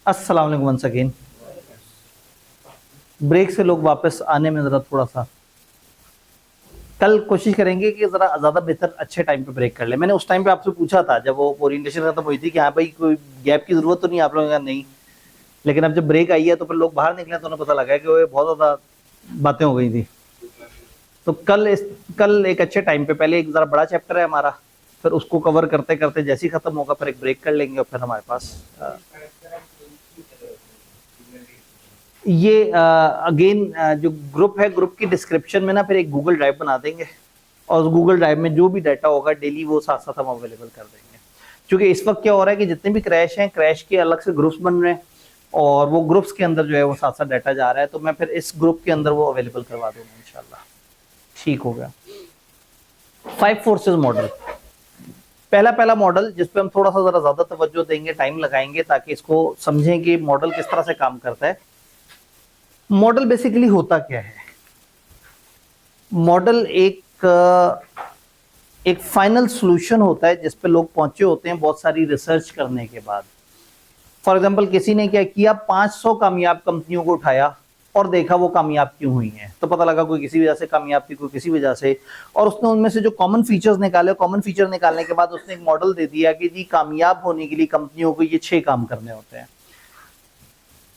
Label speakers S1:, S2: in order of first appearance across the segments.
S1: अस्सलाम वालेकुम once again. Break से लोग वापस आने में ज़रा थोड़ा सा कल कोशिश करेंगे कि ज़रा ज़्यादा बेहतर अच्छे टाइम पे ब्रेक कर ले। मैंने उस टाइम पे आपसे पूछा था जब वो ओरिएंटेशन खत्म हुई थी कि हाँ भाई कोई गैप की ज़रूरत तो नहीं, आप लोगों का नहीं। लेकिन अब जब ब्रेक आई है तो फिर लोग बाहर निकले तो उन्हें पता लगा कि वो बहुत ज़्यादा बातें हो गई थी। तो कल एक अच्छे टाइम पे पहले एक ज़रा बड़ा चैप्टर है हमारा, फिर उसको कवर करते करते जैसे ही खत्म होगा फिर एक ब्रेक कर लेंगे और फिर हमारे पास ये अगेन जो ग्रुप है, ग्रुप की डिस्क्रिप्शन में ना फिर एक गूगल ड्राइव बना देंगे और उस गूगल ड्राइव में जो भी डाटा होगा डेली वो साथ साथ हम अवेलेबल कर देंगे। क्योंकि इस वक्त क्या हो रहा है कि जितने भी क्रैश हैं, क्रैश के अलग से ग्रुप्स बन रहे हैं और वो ग्रुप्स के अंदर जो है वो साथ साथ डाटा जा रहा है, तो मैं फिर इस ग्रुप के अंदर वो अवेलेबल करवा दूंगा इंशाल्लाह। ठीक हो गया। 5 फोर्सेस मॉडल, पहला मॉडल जिसपे हम थोड़ा सा जरा ज्यादा तवज्जो देंगे, टाइम लगाएंगे ताकि इसको समझें कि मॉडल किस तरह से काम करता है। मॉडल बेसिकली होता क्या है? मॉडल एक फाइनल सॉल्यूशन होता है जिस पे लोग पहुंचे होते हैं बहुत सारी रिसर्च करने के बाद। फॉर एग्जांपल किसी ने क्या किया, 500 कामयाब कंपनियों को उठाया और देखा वो कामयाब क्यों हुई हैं, तो पता लगा कोई किसी वजह से कामयाब थी, कोई किसी वजह से, और उसने उनमें से जो कॉमन फीचर्स निकाले, कॉमन फीचर निकालने के बाद उसने एक मॉडल दे दिया कि जी कामयाब होने के लिए कंपनियों को ये 6 काम करने होते हैं।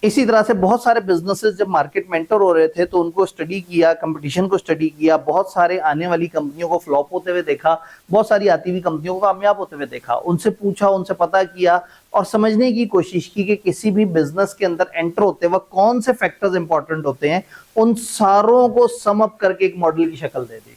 S1: इसी तरह से बहुत सारे बिजनेसेस जब मार्केट मेंटर हो रहे थे तो उनको स्टडी किया, कंपटीशन को स्टडी किया, बहुत सारे आने वाली कंपनियों को फ्लॉप होते हुए देखा, बहुत सारी आती हुई कंपनियों को कामयाब होते हुए देखा, उनसे पूछा, उनसे पता किया और समझने की कोशिश की कि किसी भी बिजनेस के अंदर एंटर होते वक्त कौन से फैक्टर्स इंपॉर्टेंट होते हैं, उन सारों को सम अप करके एक मॉडल की शक्ल दे दी।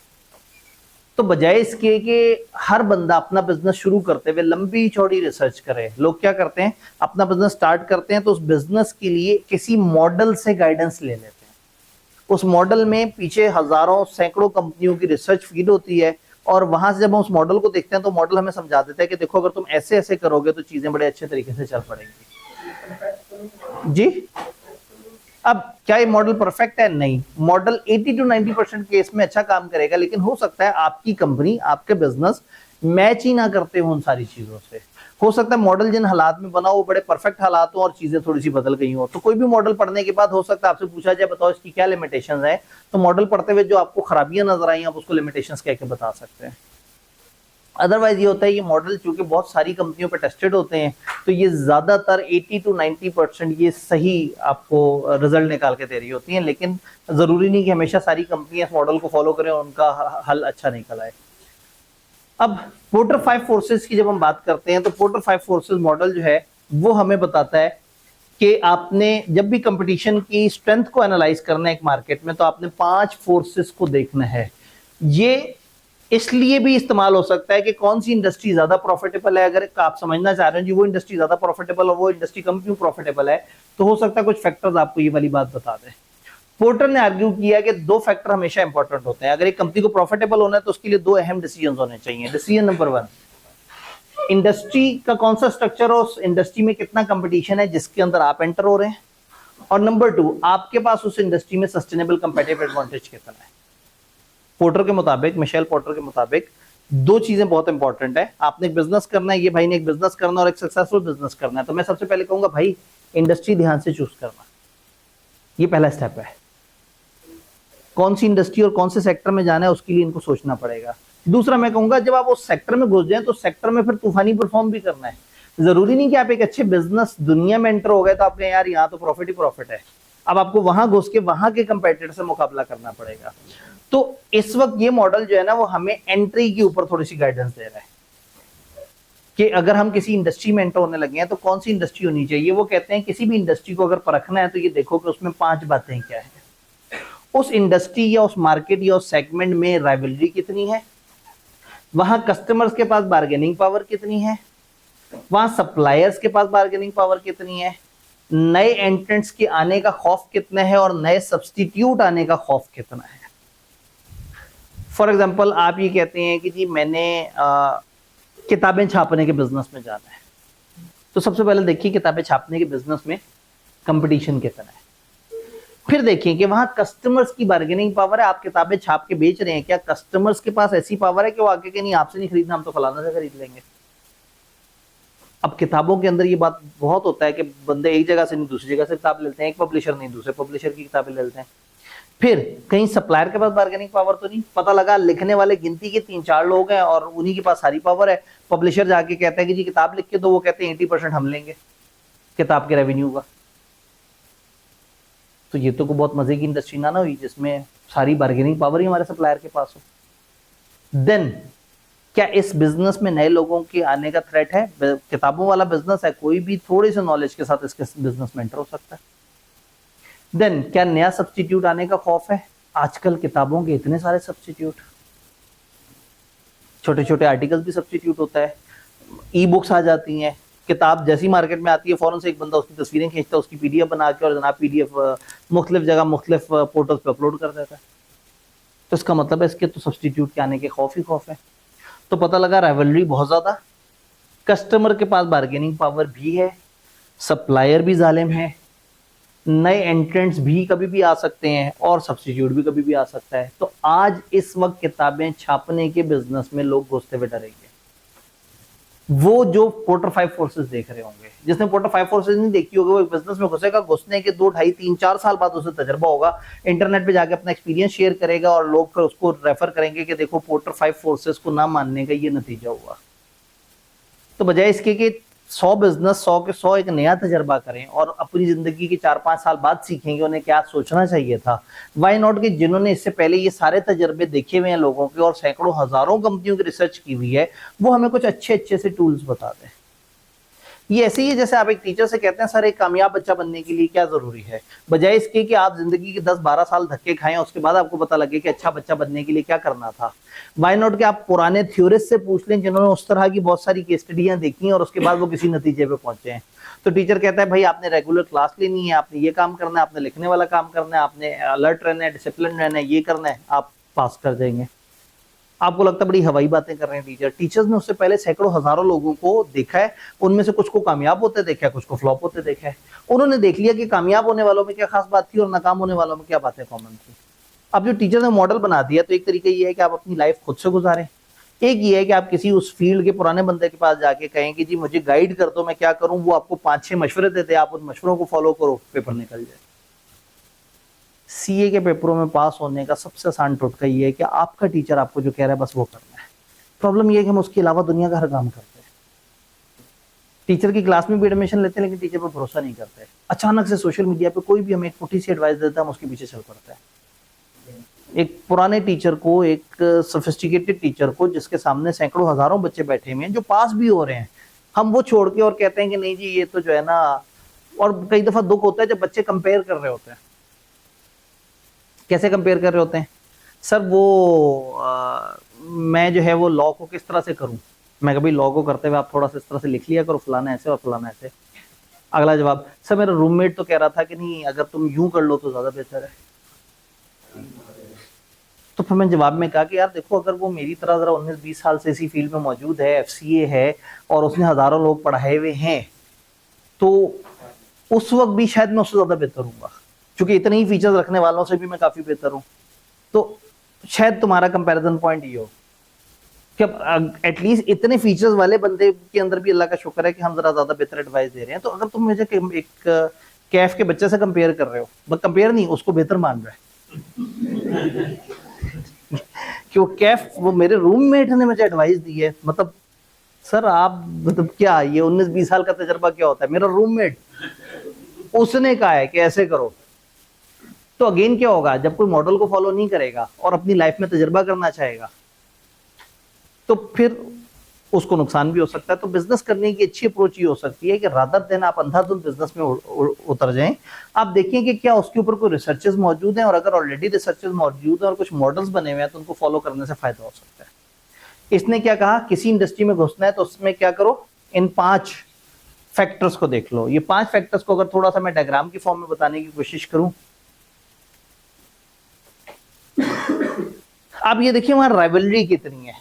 S1: तो बजाय इसके कि हर बंदा अपना बिजनेस शुरू करते हुए लंबी चौड़ी रिसर्च करे, लोग क्या करते हैं, अपना बिजनेस स्टार्ट करते हैं तो उस बिजनेस के लिए किसी मॉडल से गाइडेंस ले लेते हैं। उस मॉडल में पीछे हजारों सैकड़ों कंपनियों की रिसर्च फीड होती है और वहां से जब हम उस मॉडल को देखते हैं तो मॉडल हमें समझा देता है कि देखो अगर तुम ऐसे ऐसे करोगे तो चीजें बड़े अच्छे तरीके से चल पड़ेंगी। जी, अब क्या ये मॉडल परफेक्ट है? नहीं, मॉडल 80 to 90% केस में अच्छा काम करेगा, लेकिन हो सकता है आपकी कंपनी, आपके बिजनेस मैच ही ना करते हो उन सारी चीजों से। हो सकता है मॉडल जिन हालात में बना वो बड़े परफेक्ट हालात हो और चीजें थोड़ी सी बदल गई हो। तो कोई भी मॉडल पढ़ने के बाद हो सकता है आपसे पूछा जाए बताओ इसकी क्या लिमिटेशंस है, तो मॉडल पढ़ते हुए जो आपको खराबियां नजर आई आप उसको लिमिटेशंस कह के बता सकते हैं। अदरवाइज ये होता है ये मॉडल चूंकि बहुत सारी कंपनियों पे टेस्टेड होते हैं तो ये ज्यादातर 80 to 90% ये सही आपको रिजल्ट निकाल के दे रही होती हैं, लेकिन जरूरी नहीं कि हमेशा सारी कंपनियां इस मॉडल को फॉलो करें और उनका हल अच्छा निकल आए। अब पोर्टर 5 फोर्सेस की जब हम बात करते हैं तो पोर्टर 5 फोर्सेस मॉडल जो है वो हमें बताता है कि आपने जब भी कंपटीशन की स्ट्रेंथ को एनालाइज करना है एक मार्केट में तो आपने 5 फोर्सेस को देखना है। ये इसलिए भी इस्तेमाल हो सकता है कि कौन सी इंडस्ट्री ज्यादा प्रॉफिटेबल है। अगर आप समझना चाह रहे हैं जी वो इंडस्ट्री ज्यादा प्रॉफिटेबल और वो इंडस्ट्री कम क्यों प्रॉफिटेबल है, तो हो सकता है कुछ फैक्टर्स आपको ये वाली बात बता दें। पोर्टर ने आर्ग्यू किया कि 2 फैक्टर हमेशा इंपॉर्टेंट होते हैं। अगर एक कंपनी को प्रॉफिटेबल होना है तो उसके लिए 2 अहम डिसीजन होने चाहिए। डिसीजन नंबर 1, इंडस्ट्री का कौन सा स्ट्रक्चर और उस इंडस्ट्री में कितना कंपटीशन है जिसके अंदर आप एंटर हो रहे हैं, और नंबर 2 आपके पास उस इंडस्ट्री में सस्टेनेबल कंपेटिटिव एडवांटेज कितना है। पोर्टर के मुताबिक, मिशेल पोर्टर के मुताबिक 2 चीजें बहुत इंपॉर्टेंट है। आपने एक बिजनेस करना है, ये भाई ने एक बिजनेस करना और एक सक्सेसफुल बिजनेस करना है, तो मैं सबसे पहले कहूंगा भाई इंडस्ट्री ध्यान से चूज करना, ये पहला स्टेप है। कौन सी इंडस्ट्री और कौन से सेक्टर में जाना है उसके लिए इनको सोचना पड़ेगा। दूसरा मैं कहूंगा जब आप उस सेक्टर में घुस जाए तो सेक्टर में फिर तूफानी परफॉर्म भी करना है। जरूरी नहीं कि आप एक अच्छे बिजनेस दुनिया में एंटर हो गए तो आप कहें यार यहाँ तो प्रॉफिट ही प्रॉफिट है। अब आपको वहां घुस के वहां के कंपेटिटर से मुकाबला करना पड़ेगा। तो इस वक्त ये मॉडल जो है ना वो हमें एंट्री के ऊपर थोड़ी सी गाइडेंस दे रहा है कि अगर हम किसी इंडस्ट्री में एंटर होने लगे हैं तो कौन सी इंडस्ट्री होनी चाहिए। वो कहते हैं किसी भी इंडस्ट्री को अगर परखना है तो ये देखो कि उसमें 5 बातें क्या है। उस इंडस्ट्री या उस मार्केट या उस सेगमेंट में राइवलरी कितनी है, वहां कस्टमर्स के पास बार्गेनिंग पावर कितनी है, वहां सप्लायर्स के पास बार्गेनिंग पावर कितनी है, नए एंट्रेंट्स के आने का खौफ कितना है और नए सब्सटीट्यूट आने का खौफ कितना है। फॉर एग्जाम्पल आप ये कहते हैं कि जी मैंने किताबें छापने के बिजनेस में जाना है, तो सबसे पहले देखिए किताबें छापने के बिजनेस में कंपटीशन कितना है। फिर देखिए कि वहां कस्टमर्स की बार्गेनिंग पावर है। आप किताबें छाप के बेच रहे हैं, क्या कस्टमर्स के पास ऐसी पावर है कि वो आके के नहीं आपसे नहीं खरीदना, हम तो फलाना से खरीद लेंगे। अब किताबों के अंदर ये बात बहुत होता है कि बंदे एक जगह से नहीं दूसरी जगह से किताब लेते हैं, एक पब्लिशर नहीं दूसरे पब्लिशर की किताबें लेते हैं। फिर कहीं सप्लायर के पास बार्गेनिंग पावर तो नहीं, पता लगा लिखने वाले गिनती के 3-4 लोग हैं और उन्हीं के पास सारी पावर है। पब्लिशर जाके कहता है कि जी किताब लिख के दो, वो कहते हैं 80% हम लेंगे किताब के रेवेन्यू का। तो ये तो बहुत मजे की इंडस्ट्री ना हुई जिसमें सारी बार्गेनिंग पावर ही हमारे सप्लायर के पास हो। देन क्या इस बिजनेस में नए लोगों के आने का थ्रेट है? किताबों वाला बिजनेस है, कोई भी थोड़ी सी नॉलेज के साथ इसके बिजनेस में एंटर हो सकता है। देन क्या नया सब्स्टिट्यूट आने का खौफ है? आजकल किताबों के इतने सारे सब्स्टिट्यूट, छोटे छोटे आर्टिकल्स भी सब्स्टिट्यूट होता है, ई बुक्स आ जाती हैं। किताब जैसी मार्केट में आती है फौरन से एक बंदा उसकी तस्वीरें खींचता है, उसकी पीडीएफ बना के और जनाब पीडीएफ मुख्तलिफ जगह मुख्तलिफ पोर्टल्स पे अपलोड कर देता है। तो इसका मतलब है इसके तो सब्स्टिट्यूट के आने के खौफ ही खौफ है। तो पता लगा राइवलरी बहुत ज्यादा, कस्टमर के पास बार्गेनिंग पावर भी है, सप्लायर भी जालिम है, नए एंट्रेंट्स भी कभी भी आ सकते हैं और सब्स्टिट्यूट भी कभी भी आ सकता है। तो आज इस वक्त किताबें छापने के बिजनेस में लोग घुसते हुए डरेंगे। वो जो पोर्टर 5 फोर्सेस देख रहे होंगे, जिसने पोर्टर 5 फोर्सेस नहीं देखी होगी, वो एक बिजनेस में घुसेगा, घुसने के 2, 2.5, 3, 4 साल बाद उसे तजर्बा होगा, इंटरनेट पे जाके अपना एक्सपीरियंस शेयर करेगा और लोग फिर उसको रेफर करेंगे कि देखो पोर्टर 5 फोर्सेस को ना मानने का ये नतीजा हुआ। तो बजाय इसके कि 100 बिजनेस 100 के 100 एक नया तजर्बा करें और अपनी जिंदगी के 4-5 साल बाद सीखेंगे उन्हें क्या सोचना चाहिए था, वाई नॉट कि जिन्होंने इससे पहले ये सारे तजर्बे देखे हुए हैं लोगों के और सैकड़ों हजारों कंपनियों की रिसर्च की हुई है, वो हमें कुछ अच्छे अच्छे से टूल्स बता दें। ये ऐसे ही है जैसे आप एक टीचर से कहते हैं सर एक कामयाब बच्चा बनने के लिए क्या जरूरी है, बजाय इसके कि आप जिंदगी के 10-12 साल धक्के खाएं उसके बाद आपको पता लगे कि अच्छा बच्चा बनने के लिए क्या करना था। वाई नॉट कि आप पुराने थ्योरिस्ट से पूछ लें जिन्होंने उस तरह की बहुत सारी केस स्टडियां देखी हैं और उसके बाद वो किसी नतीजे पे पहुंचे हैं। तो टीचर कहता है भाई आपने रेगुलर क्लास लेनी है, आपने ये काम करना है, आपने लिखने वाला काम करना है, आपने अलर्ट रहना है, डिसिप्लिन रहना है, ये करना है, आप पास कर जाएंगे। आपको लगता है बड़ी हवाई बातें कर रहे हैं टीचर। टीचर्स ने उससे पहले सैकड़ों हजारों लोगों को देखा है, उनमें से कुछ को कामयाब होते देखा है, कुछ को फ्लॉप होते देखा है। उन्होंने देख लिया कि कामयाब होने वालों में क्या खास बात थी और नाकाम होने वालों में क्या बातें कॉमन थी। अब जो टीचर ने मॉडल बना दिया तो एक तरीका ये है कि आप अपनी लाइफ खुद से गुजारें, एक ये है कि आप किसी उस फील्ड के पुराने बंदे के पास जाके कहें कि जी मुझे गाइड कर दो, मैं क्या करूं, वो आपको 5-6 मशवरे देते हैं, आप उन मशवरों को फॉलो करो, पेपर निकल जाए। सीए के पेपरों में पास होने का सबसे आसान टोटका ये है कि आपका टीचर आपको जो कह रहा है बस वो करना है। प्रॉब्लम ये है कि हम उसके अलावा दुनिया का हर काम करते हैं। टीचर की क्लास में भी एडमिशन लेते हैं लेकिन टीचर पर भरोसा नहीं करते। अचानक से सोशल मीडिया पे कोई भी हमें एक छोटी सी एडवाइस देता है, हम उसके पीछे चल पड़ते हैं। एक पुराने टीचर को, एक सोफिस्टिकेटेड टीचर को जिसके सामने सैकड़ों हजारों बच्चे बैठे हुए हैं जो पास भी हो रहे हैं, हम वो छोड़ के और कहते हैं कि नहीं जी ये तो जो है ना। और कई दफा दुख होता है जब बच्चे कंपेयर कर रहे होते हैं। कैसे कंपेयर कर रहे होते हैं? सर वो मैं जो है वो लॉ को किस तरह से करूं। मैं कभी लॉ को करते हुए आप थोड़ा सा इस तरह से लिख लिया करो, फलाना ऐसे और फलाना ऐसे। अगला जवाब, सर मेरा रूममेट तो कह रहा था कि नहीं अगर तुम यूं कर लो तो ज्यादा बेहतर है। तो फिर मैंने जवाब में कहा कि यार देखो अगर वो मेरी तरह जरा 19-20 साल से इसी फील्ड में मौजूद है, एफसीए है और उसने हजारों लोग पढ़ाए हुए हैं, तो उस वक्त भी शायद मैं उससे ज्यादा बेहतर हूँ, क्योंकि इतने ही फीचर्स रखने वालों से भी मैं काफी बेहतर हूँ। तो शायद तुम्हारा कंपैरिजन पॉइंट ये हो कि एटलीस्ट इतने फीचर्स वाले बंदे के अंदर भी अल्लाह का शुक्र है कि हम जरा ज्यादा बेहतर एडवाइस दे रहे हैं। तो अगर तुम मुझे एक कैफ के बच्चे से कंपेयर कर रहे हो, बस कंपेयर नहीं उसको बेहतर मान रहे कि वो कैफ वो मेरे रूममेट ने मुझे एडवाइस दी है, मतलब सर आप मतलब क्या ये 19-20 साल का तजर्बा क्या होता है, मेरा रूममेट उसने कहा है कि ऐसे करो। तो अगेन क्या होगा, जब कोई मॉडल को फॉलो नहीं करेगा और अपनी लाइफ में तजर्बा करना चाहेगा तो फिर उसको नुकसान भी हो सकता है। तो बिजनेस करने की अच्छी अप्रोच ये हो सकती है कि रादर देन आप अंधाधुंध बिजनेस में उतर जाएं, आप देखें कि क्या उसके ऊपर कोई रिसर्चेस मौजूद हैं और अगर ऑलरेडी रिसर्चेस मौजूद हैं और कुछ मॉडल्स बने हुए हैं तो उनको फॉलो करने से फायदा हो सकता है। इसने क्या कहा, किसी इंडस्ट्री में घुसना है तो उसमें क्या करो, इन 5 फैक्टर्स को देख लो। ये 5 फैक्टर्स को अगर थोड़ा सा मैं डायग्राम की फॉर्म में बताने की कोशिश करूं, आप ये देखिए वहां राइवलरी कितनी है।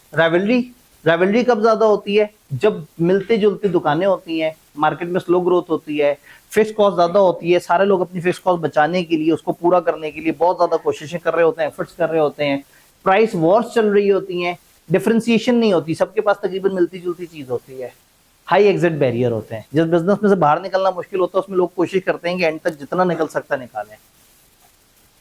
S1: राइवलरी कब ज्यादा होती है, जब मिलते जुलती दुकानें होती हैं, मार्केट में स्लो ग्रोथ होती है, फिक्स कॉस्ट ज्यादा होती है, सारे लोग अपनी फिक्स कॉस्ट बचाने के लिए, उसको पूरा करने के लिए बहुत ज्यादा कोशिशें कर रहे होते हैं, एफर्ट्स कर रहे होते हैं, प्राइस वॉर्स चल रही होती हैं, डिफरेंशिएशन नहीं होती, सबके पास तकरीबन मिलती जुलती चीज होती है। हाई एग्जिट बैरियर होते हैं। जिस बिजनेस में से बाहर निकलना मुश्किल होता है उसमें लोग कोशिश करते हैं कि एंड तक जितना निकल सकता निकालें।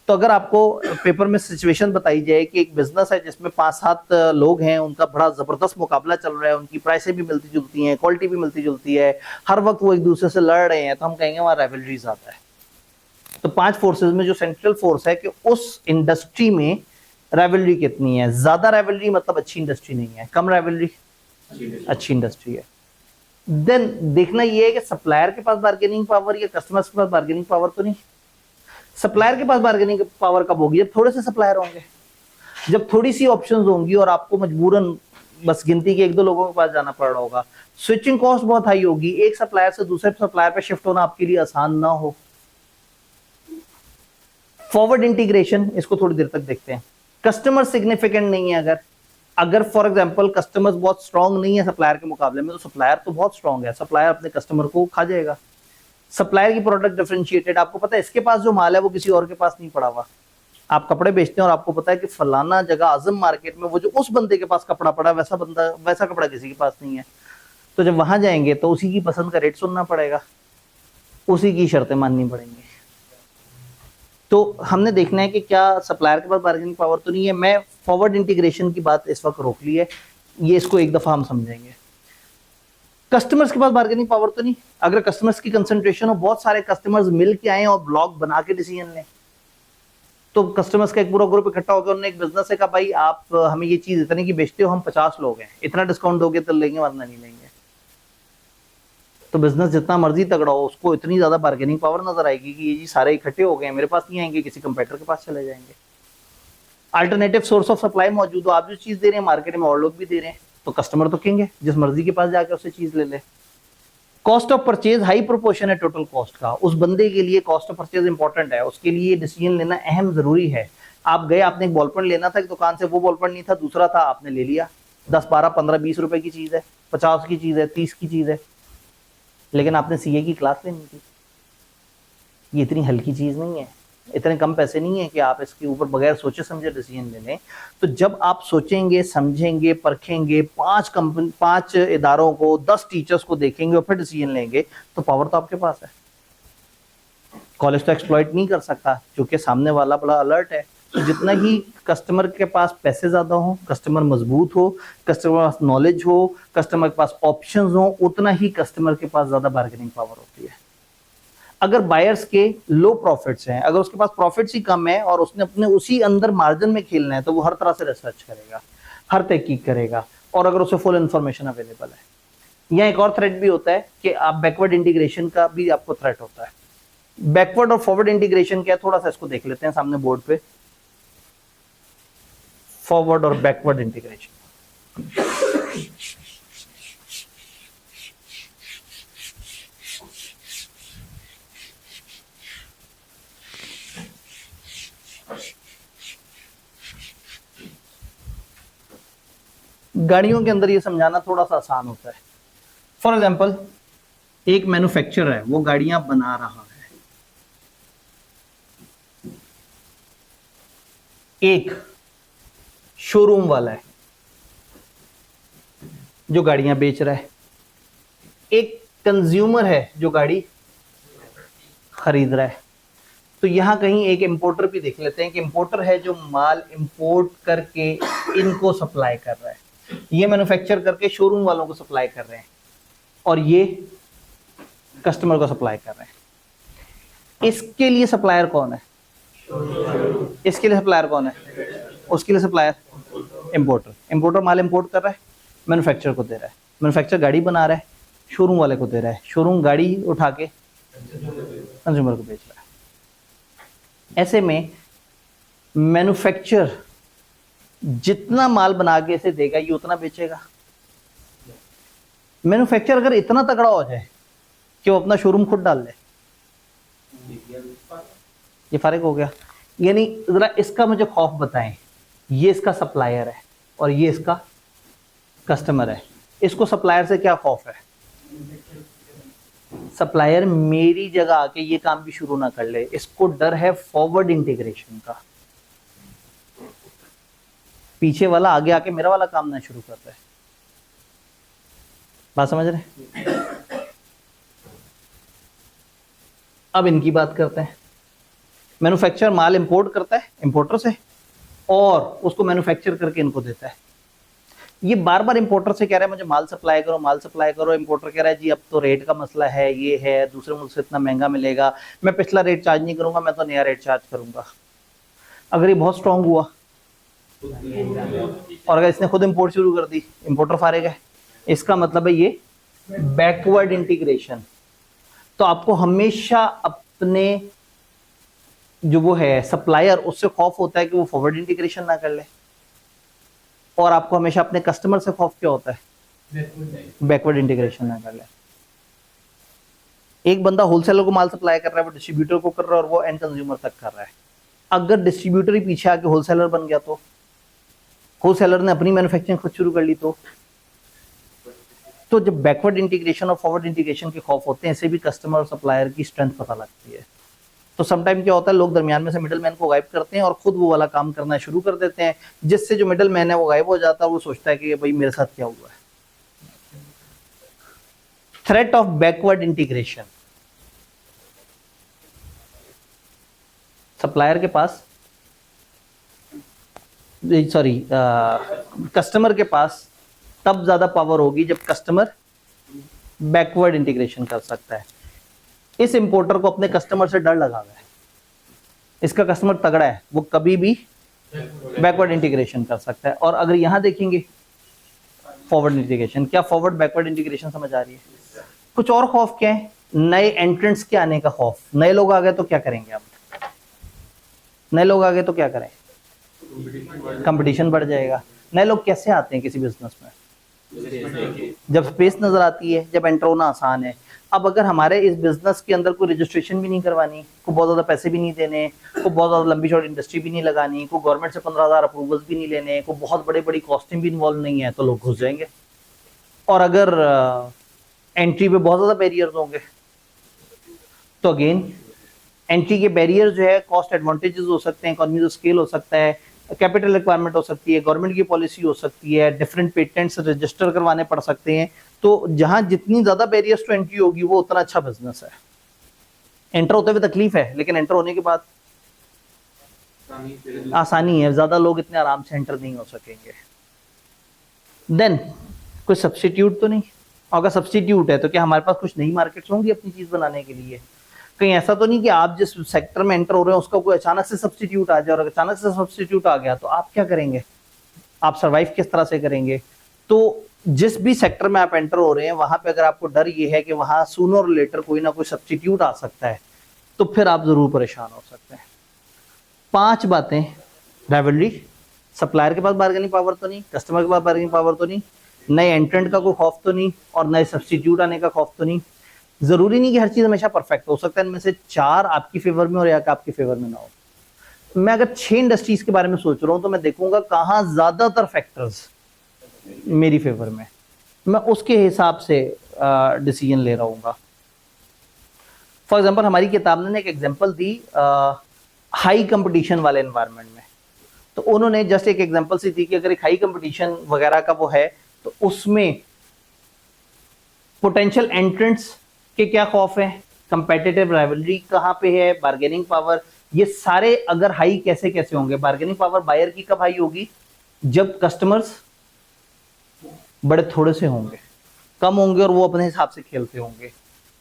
S1: तो अगर आपको पेपर में सिचुएशन बताई जाए कि एक बिजनेस है जिसमें 5-7 लोग हैं, उनका बड़ा जबरदस्त मुकाबला चल रहा है, उनकी प्राइसें भी मिलती जुलती हैं, क्वालिटी भी मिलती जुलती है, हर वक्त वो एक दूसरे से लड़ रहे हैं, तो हम कहेंगे वहां राइवलरी आता है। तो 5 फोर्सेस में जो सेंट्रल फोर्स है कि उस इंडस्ट्री में राइवलरी कितनी है। ज्यादा राइवलरी मतलब अच्छी इंडस्ट्री नहीं है, कम राइवलरी अच्छी इंडस्ट्री है। देन देखना ये है कि सप्लायर के पास बार्गेनिंग पावर या कस्टमर्स के पास बार्गेनिंग पावर तो नहीं। सप्लायर के पास बार्गेनिंग पावर कब होगी? जब थोड़े से सप्लायर होंगे, जब थोड़ी सी ऑप्शंस होंगी और आपको मजबूरन बस गिनती के 1-2 लोगों के पास जाना पड़ रहा होगा। स्विचिंग कॉस्ट बहुत हाई होगी, एक सप्लायर से दूसरे सप्लायर पे शिफ्ट होना आपके लिए आसान ना हो। फॉरवर्ड इंटीग्रेशन, इसको थोड़ी देर तक देखते हैं। कस्टमर सिग्निफिकेंट नहीं है। अगर फॉर एग्जांपल कस्टमर्स बहुत स्ट्रांग नहीं है सप्लायर के मुकाबले में, तो सप्लायर तो बहुत स्ट्रांग है, सप्लायर अपने कस्टमर को खा जाएगा। सप्लायर की प्रोडक्ट डिफरेंशिएटेड, आपको पता है इसके पास जो माल है वो किसी और के पास नहीं पड़ा हुआ। आप कपड़े बेचते हैं और आपको पता है कि फलाना जगह आजम मार्केट में वो जो उस बंदे के पास कपड़ा पड़ा, वैसा कपड़ा किसी के पास नहीं है। तो जब वहां जाएंगे तो उसी की पसंद का रेट सुनना पड़ेगा, उसी की शर्तें माननी पड़ेंगी। तो हमने देखना है कि क्या सप्लायर के पास बार्गेनिंग पावर तो नहीं है। मैं फॉरवर्ड इंटीग्रेशन की बात इस वक्त रोक ली है, ये इसको एक दफा हम समझेंगे। कस्टमर्स के पास बार्गेनिंग पावर तो नहीं। अगर कस्टमर्स की कंसंट्रेशन हो, बहुत सारे कस्टमर्स मिल के आए और ब्लॉक बना के डिसीजन लें, तो कस्टमर्स का एक पूरा ग्रुप इकट्ठा होकर उन्होंने एक बिजनेस है का भाई आप हमें ये चीज इतने की बेचते हो, हम 50 लोग हैं, इतना डिस्काउंट दोगे तो लेंगे वरना नहीं लेंगे। तो बिजनेस जितना मर्जी तगड़ा हो, उसको इतनी ज्यादा बार्गेनिंग पावर नजर आएगी कि ये जी सारे इकट्ठे हो गए, मेरे पास नहीं आएंगे, किसी कंपेटिटर के पास चले जाएंगे। अल्टरनेटिव सोर्स ऑफ सप्लाई मौजूद हो, आप जो चीज दे रहे हैं मार्केट में और लोग भी दे रहे हैं, तो कस्टमर तो कहेंगे जिस मर्जी के पास जाके उससे चीज ले ले। Cost of purchase high proportion है टोटल कॉस्ट का, उस बंदे के लिए कॉस्ट ऑफ परचेज इंपॉर्टेंट है, उसके लिए डिसीजन लेना अहम जरूरी है। आप गए, आपने एक बॉल पेन लेना था एक दुकान से, वो बॉल पेन नहीं था, दूसरा था, आपने ले लिया। 10, 12, 15, 20 रुपए की चीज है, 50 की चीज है, 30 की चीज है, लेकिन आपने सीए की क्लास लेनी थी। ये इतनी हल्की चीज नहीं है, इतने कम पैसे नहीं है कि आप इसके ऊपर बगैर सोचे समझे डिसीजन ले लें। तो जब आप सोचेंगे, समझेंगे, परखेंगे, 5 इदारों को, 10 टीचर्स को देखेंगे और फिर डिसीजन लेंगे, तो पावर तो आपके पास है। कॉलेज तो एक्सप्लॉइट नहीं कर सकता क्योंकि सामने वाला बड़ा अलर्ट है। तो जितना ही कस्टमर के पास पैसे ज्यादा हो, कस्टमर मजबूत हो, कस्टमर के पास नॉलेज हो, कस्टमर के पास ऑप्शंस हो, उतना ही कस्टमर के पास ज्यादा बार्गेनिंग पावर होती है। अगर बायर्स के लो प्रॉफिट्स हैं, अगर उसके पास प्रॉफिट्स ही कम है और उसने अपने उसी अंदर मार्जिन में खेलना है, तो वो हर तरह से रिसर्च करेगा, हर तहकीक करेगा, और अगर उसे फुल इंफॉर्मेशन अवेलेबल है। यहाँ एक और थ्रेट भी होता है कि आप बैकवर्ड इंटीग्रेशन का भी आपको थ्रेट होता है। बैकवर्ड और फॉरवर्ड इंटीग्रेशन क्या है, थोड़ा सा इसको देख लेते हैं सामने बोर्ड पे। फॉरवर्ड और बैकवर्ड इंटीग्रेशन, गाड़ियों के अंदर ये समझाना थोड़ा सा आसान होता है। फॉर एग्जाम्पल, एक मैन्युफैक्चरर है, वो गाड़ियां बना रहा है, एक शोरूम वाला है जो गाड़ियां बेच रहा है, एक कंज्यूमर है जो गाड़ी खरीद रहा है। तो यहां कहीं एक इंपोर्टर भी देख लेते हैं कि इंपोर्टर है जो माल इंपोर्ट करके इनको सप्लाई कर रहा है, ये मैन्युफैक्चर करके शोरूम वालों को सप्लाई कर रहे हैं, और ये कस्टमर को सप्लाई कर रहे हैं। इसके लिए सप्लायर कौन है? इसके लिए सप्लायर कौन है? उसके लिए सप्लायर इंपोर्टर। इंपोर्टर माल इंपोर्ट कर रहा है, मैन्युफैक्चरर को दे रहा है, मैन्युफैक्चरर गाड़ी बना रहा है, शोरूम वाले को दे रहा है, शोरूम गाड़ी उठा के कंज्यूमर को बेच रहा है। ऐसे में मैन्युफैक्चरर जितना माल बना के इसे देगा, ये उतना बेचेगा। मैन्युफैक्चरर अगर इतना तगड़ा हो जाए कि वो अपना शोरूम खुद डाल ले, ये फर्क हो गया। यानी जरा इसका मुझे खौफ बताएं, ये इसका सप्लायर है और ये इसका कस्टमर है, इसको सप्लायर से क्या खौफ है? सप्लायर मेरी जगह आके ये काम भी शुरू ना कर ले, इसको डर है फॉरवर्ड इंटीग्रेशन का। पीछे वाला आगे आके मेरा वाला काम ना शुरू कर रहा है। बात समझ रहे? अब इनकी बात करते हैं। मैन्युफैक्चरर माल इंपोर्ट करता है इंपोर्टर से और उसको मैन्युफैक्चर करके इनको देता है। ये बार बार इंपोर्टर से कह रहा है मुझे माल सप्लाई करो, माल सप्लाई करो। इंपोर्टर कह रहा है जी अब तो रेट का मसला है, ये है, दूसरे मुल्क से इतना महंगा मिलेगा, मैं पिछला रेट चार्ज नहीं करूंगा, मैं तो नया रेट चार्ज करूंगा। अगर ये बहुत स्ट्रांग हुआ और अगर इसने खुद इंपोर्ट शुरू कर दी, इंपोर्टर फारेग है, इसका मतलब है ये बैकवर्ड इंटीग्रेशन। तो आपको हमेशा अपने जो वो है सप्लायर, उससे खौफ होता है कि वो फॉरवर्ड इंटीग्रेशन ना कर ले, और आपको हमेशा अपने कस्टमर से खौफ क्या होता है? बैकवर्ड इंटीग्रेशन ना कर ले। एक बंदा होलसेलर को माल सप्लाई कर रहा है, वो डिस्ट्रीब्यूटर को कर रहा है और वो एंड कंज्यूमर तक कर रहा है। अगर डिस्ट्रीब्यूटर ही पीछे आके होलसेलर बन गया तो, होलसेलर ने अपनी मैन्युफैक्चरिंग खुद शुरू कर ली तो जब बैकवर्ड इंटीग्रेशन और फॉरवर्ड इंटीग्रेशन के खौफ होते हैं, इससे भी कस्टमर और सप्लायर की स्ट्रेंथ पता लगती है। तो समटाइम क्या होता है, लोग दरमियान में से मिडिल मैन को गायब करते हैं और खुद वो वाला काम करना शुरू कर देते हैं, जिससे जो मिडिल मैन है वो गायब हो जाता है। वो सोचता है कि भाई मेरे साथ क्या हुआ है। Threat of backward integration, supplier के पास कस्टमर के पास तब ज्यादा पावर होगी जब कस्टमर बैकवर्ड इंटीग्रेशन कर सकता है। इस इंपोर्टर को अपने कस्टमर से डर लगा हुआ है, इसका कस्टमर तगड़ा है, वो कभी भी बैकवर्ड इंटीग्रेशन कर सकता है। और अगर यहां देखेंगे फॉरवर्ड इंटीग्रेशन, क्या फॉरवर्ड बैकवर्ड इंटीग्रेशन समझ आ रही है? कुछ और खौफ क्या है? नए एंट्रेंट्स के आने का खौफ। नए लोग आ गए तो क्या करेंगे आप? नए लोग आ गए तो क्या करें? कंपटीशन बढ़ जाएगा। नए लोग कैसे आते हैं किसी बिजनेस में? जब स्पेस नजर आती है, जब एंटर होना आसान है। अब अगर हमारे इस बिजनेस के अंदर कोई रजिस्ट्रेशन भी नहीं करवानी, को बहुत ज्यादा पैसे भी नहीं देने, को बहुत ज्यादा लंबी चौड़ी इंडस्ट्री भी नहीं लगानी, को गवर्नमेंट से 15,000 अप्रूवल्स भी नहीं लेने, को बहुत बड़ी बड़ी कॉस्टिंग भी इन्वॉल्व नहीं है, तो लोग घुस जाएंगे। और अगर एंट्री पे बहुत ज्यादा बैरियर्स होंगे तो अगेन एंट्री के बैरियर जो है, कॉस्ट एडवांटेजेस हो सकते हैं, इकोनॉमीज ऑफ स्केल हो सकता है, कैपिटल रिक्वायरमेंट हो सकती है, गवर्नमेंट की पॉलिसी हो सकती है, डिफरेंट पेटेंट्स रजिस्टर करवाने पड़ सकते हैं। तो जहां जितनी ज्यादा बैरियर्स टू एंट्री होगी वो उतना अच्छा बिजनेस है। एंटर होते हुए तकलीफ है, लेकिन एंटर होने के बाद आसानी है। ज्यादा लोग इतने आराम से एंटर नहीं हो सकेंगे। देन कोई सब्स्टिट्यूट तो नहीं? अगर सब्स्टिट्यूट है तो क्या हमारे पास कुछ नई मार्केट्स होंगी अपनी चीज बनाने के लिए? कहीं ऐसा तो नहीं कि आप जिस सेक्टर में एंटर हो रहे हैं उसका कोई अचानक से सब्स्टिट्यूट आ जाए, और अचानक से सब्स्टिट्यूट आ गया तो आप क्या करेंगे? आप सरवाइव किस तरह से करेंगे? तो जिस भी सेक्टर में आप एंटर हो रहे हैं वहां पे अगर आपको डर ये है कि वहां सूनर और लेटर कोई ना कोई सब्स्टिट्यूट आ सकता है, तो फिर आप जरूर परेशान हो सकते हैं। 5 बातें। राइवलरी, सप्लायर के पास बार्गेनिंग पावर तो नहीं, कस्टमर के पास बार्गेनिंग पावर तो नहीं, नए एंट्रेंट का कोई खौफ तो नहीं, और नए सब्स्टिट्यूट आने का खौफ तो नहीं। जरूरी नहीं कि हर चीज हमेशा परफेक्ट हो सकता है, इनमें से 4 आपकी फेवर में और या आपकी फेवर में ना हो। मैं अगर 6 इंडस्ट्रीज के बारे में सोच रहा हूं तो मैं देखूंगा कहां ज्यादातर फैक्टर्स मेरी फेवर में, मैं उसके हिसाब से डिसीजन ले रहा हूँ। फॉर एग्जाम्पल हमारी किताब ने एक एग्जाम्पल दी हाई कंपटीशन वाले एनवायरनमेंट में, तो उन्होंने जस्ट एक एग्जाम्पल सी दी कि अगर एक हाई कंपटीशन वगैरह का वो है तो उसमें पोटेंशियल एंट्रेंट्स के क्या खौफ है, कंपेटिटिव राइवलरी कहाँ पे है, बार्गेनिंग पावर, ये सारे अगर हाई कैसे कैसे होंगे। बार्गेनिंग पावर बायर की कब हाई होगी? जब कस्टमर्स बड़े थोड़े से होंगे, कम होंगे और वो अपने हिसाब से खेलते होंगे।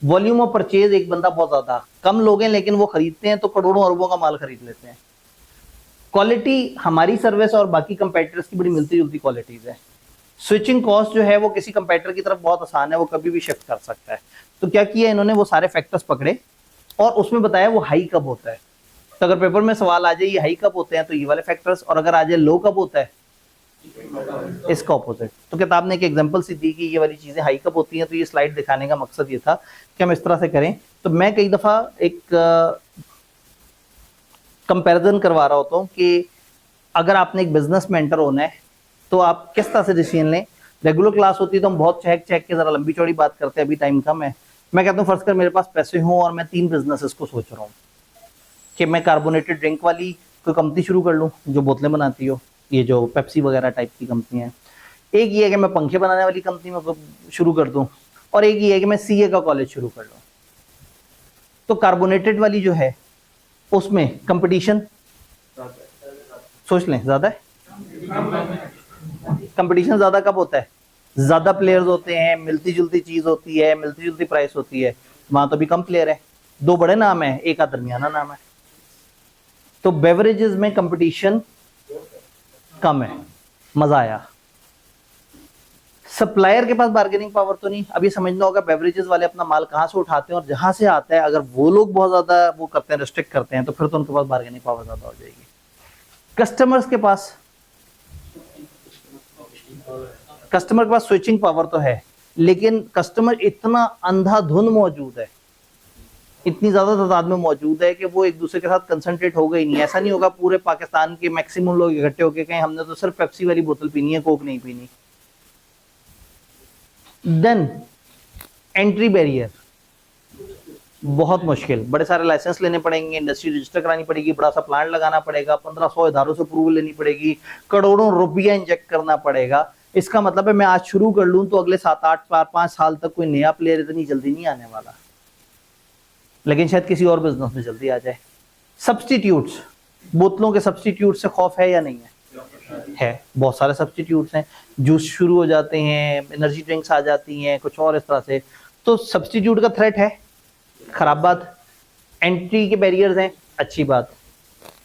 S1: वॉल्यूम ऑफ परचेज एक बंदा बहुत ज्यादा, कम लोग हैं लेकिन वो खरीदते हैं तो करोड़ों अरबों का माल खरीद लेते हैं। क्वालिटी, हमारी सर्विस और बाकी कंपेटिटर्स की बड़ी मिलती जुलती क्वालिटीज है। स्विचिंग कॉस्ट जो है वो किसी कंपेटिटर की तरफ बहुत आसान है, वो कभी भी शिफ्ट कर सकता है। तो क्या किया इन्होंने, वो सारे फैक्टर्स पकड़े और उसमें बताया वो हाई कब होता है। तो अगर पेपर में सवाल आ जाए ये हाई कब होते हैं तो ये वाले फैक्टर्स, और अगर आ जाए लो कब होता है इसका ऑपोजिट। तो किताब ने एक एग्जांपल सी दी कि ये वाली चीजें हाई कब होती हैं। तो ये स्लाइड दिखाने का मकसद ये था कि हम इस तरह से करें। तो मैं कई दफा एक कंपैरिजन करवा रहा होता हूँ कि अगर आपने एक बिजनेस में एंटर होना है तो आप किस तरह से डिसीजन लें। रेगुलर क्लास होती है तो हम बहुत चहक चहक के जरा लंबी चौड़ी बात करते हैं, अभी टाइम कम है। मैं कहता हूँ फर्ज कर मेरे पास पैसे हों और मैं 3 बिजनेसेस को सोच रहा हूँ कि मैं कार्बोनेटेड ड्रिंक वाली कोई कंपनी शुरू कर लूँ जो बोतलें बनाती हो, ये जो पेप्सी वगैरह टाइप की कंपनी है, एक ये है कि मैं पंखे बनाने वाली कंपनी में शुरू कर दूं, और एक ये है कि मैं सीए का कॉलेज शुरू कर लूं। तो कार्बोनेटेड वाली जो है उसमें कंपटीशन सोच लें ज्यादा है। कंपटीशन ज्यादा कब होता है? ज्यादा प्लेयर्स होते हैं, मिलती जुलती चीज होती है, मिलती जुलती प्राइस होती है। वहां तो भी कम प्लेयर है, दो बड़े नाम है, एक दरमियाना नाम है। तो बेवरेजेस में कंपटीशन कम है, मजा आया। सप्लायर के पास बार्गेनिंग पावर तो नहीं। अब ये समझना होगा बेवरेजेस वाले अपना माल कहां से उठाते हैं और जहां से आता है, अगर वो लोग बहुत ज्यादा वो करते हैं, रिस्ट्रिक्ट करते हैं, तो फिर तो उनके पास बार्गेनिंग पावर ज्यादा हो जाएगी। कस्टमर के पास स्विचिंग पावर तो है, लेकिन कस्टमर इतना अंधाधुंध मौजूद है, इतनी ज्यादा तादाद में मौजूद है कि वो एक दूसरे के साथ कंसंट्रेट हो गई नहीं। ऐसा नहीं होगा पूरे पाकिस्तान के मैक्सिमम लोग इकट्ठे होकर कहें हमने तो सिर्फ पेप्सी वाली बोतल पीनी है, कोक नहीं पीनी। देन एंट्री बैरियर बहुत मुश्किल, बड़े सारे लाइसेंस लेने पड़ेंगे, इंडस्ट्री रजिस्टर करानी पड़ेगी, बड़ा सा प्लांट लगाना पड़ेगा, 1500 इदारों से अप्रूवल लेनी पड़ेगी, करोड़ों रुपया इंजेक्ट करना पड़ेगा। इसका मतलब है मैं आज शुरू कर लूं तो अगले 7-8-5 साल तक कोई नया प्लेयर इतनी जल्दी नहीं आने वाला, लेकिन शायद किसी और बिजनेस में जल्दी आ जाए। सब्स्टिट्यूट्स, बोतलों के सब्स्टिट्यूट से खौफ है या नहीं है? है, बहुत सारे सब्स्टिट्यूट्स हैं, जूस शुरू हो जाते हैं, एनर्जी ड्रिंक्स आ जाती हैं, कुछ और इस तरह से। तो सब्स्टिट्यूट का थ्रेट है, खराब बात। एंट्री के बैरियर्स हैं, अच्छी बात।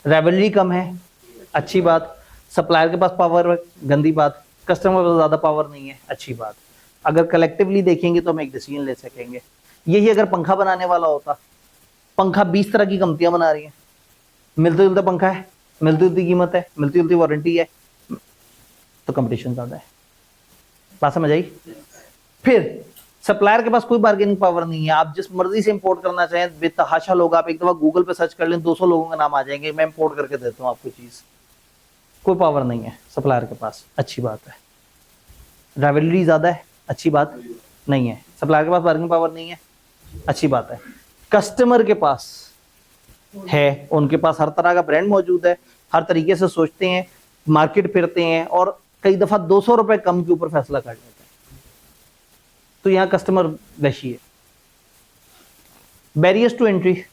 S1: राइवलरी कम है, अच्छी बात। सप्लायर के पास पावर, गंदी बात। कस्टमर के पास ज्यादा पावर नहीं है, अच्छी बात। अगर कलेक्टिवली देखेंगे तो हम एक डिसीजन ले सकेंगे। यही अगर पंखा बनाने वाला होता, पंखा 20 तरह की कंपनियां बना रही हैं, मिलते जुलते पंखा है, मिलती जुलती कीमत है, मिलती जुलती वारंटी है, तो कंपटीशन ज्यादा है। बात समझ आई? फिर सप्लायर के पास कोई बार्गेनिंग पावर नहीं है, आप जिस मर्जी से इंपोर्ट करना चाहें, बेतहाशा लोग, आप एक दफा गूगल पे सर्च कर लें, 200 लोगों का नाम आ जाएंगे, मैं इंपोर्ट करके देता हूँ आपको चीज। कोई पावर नहीं है सप्लायर के पास, अच्छी बात है। राइवलरी ज्यादा है, अच्छी बात नहीं है। सप्लायर के पास बार्गेनिंग पावर नहीं है, अच्छी बात है। कस्टमर के पास है, उनके पास हर तरह का ब्रांड मौजूद है, हर तरीके से सोचते हैं, मार्केट फिरते हैं और कई दफा 200 रुपए कम के ऊपर फैसला कर लेते हैं। तो यहां कस्टमर वैशी है। बैरियर्स टू एंट्री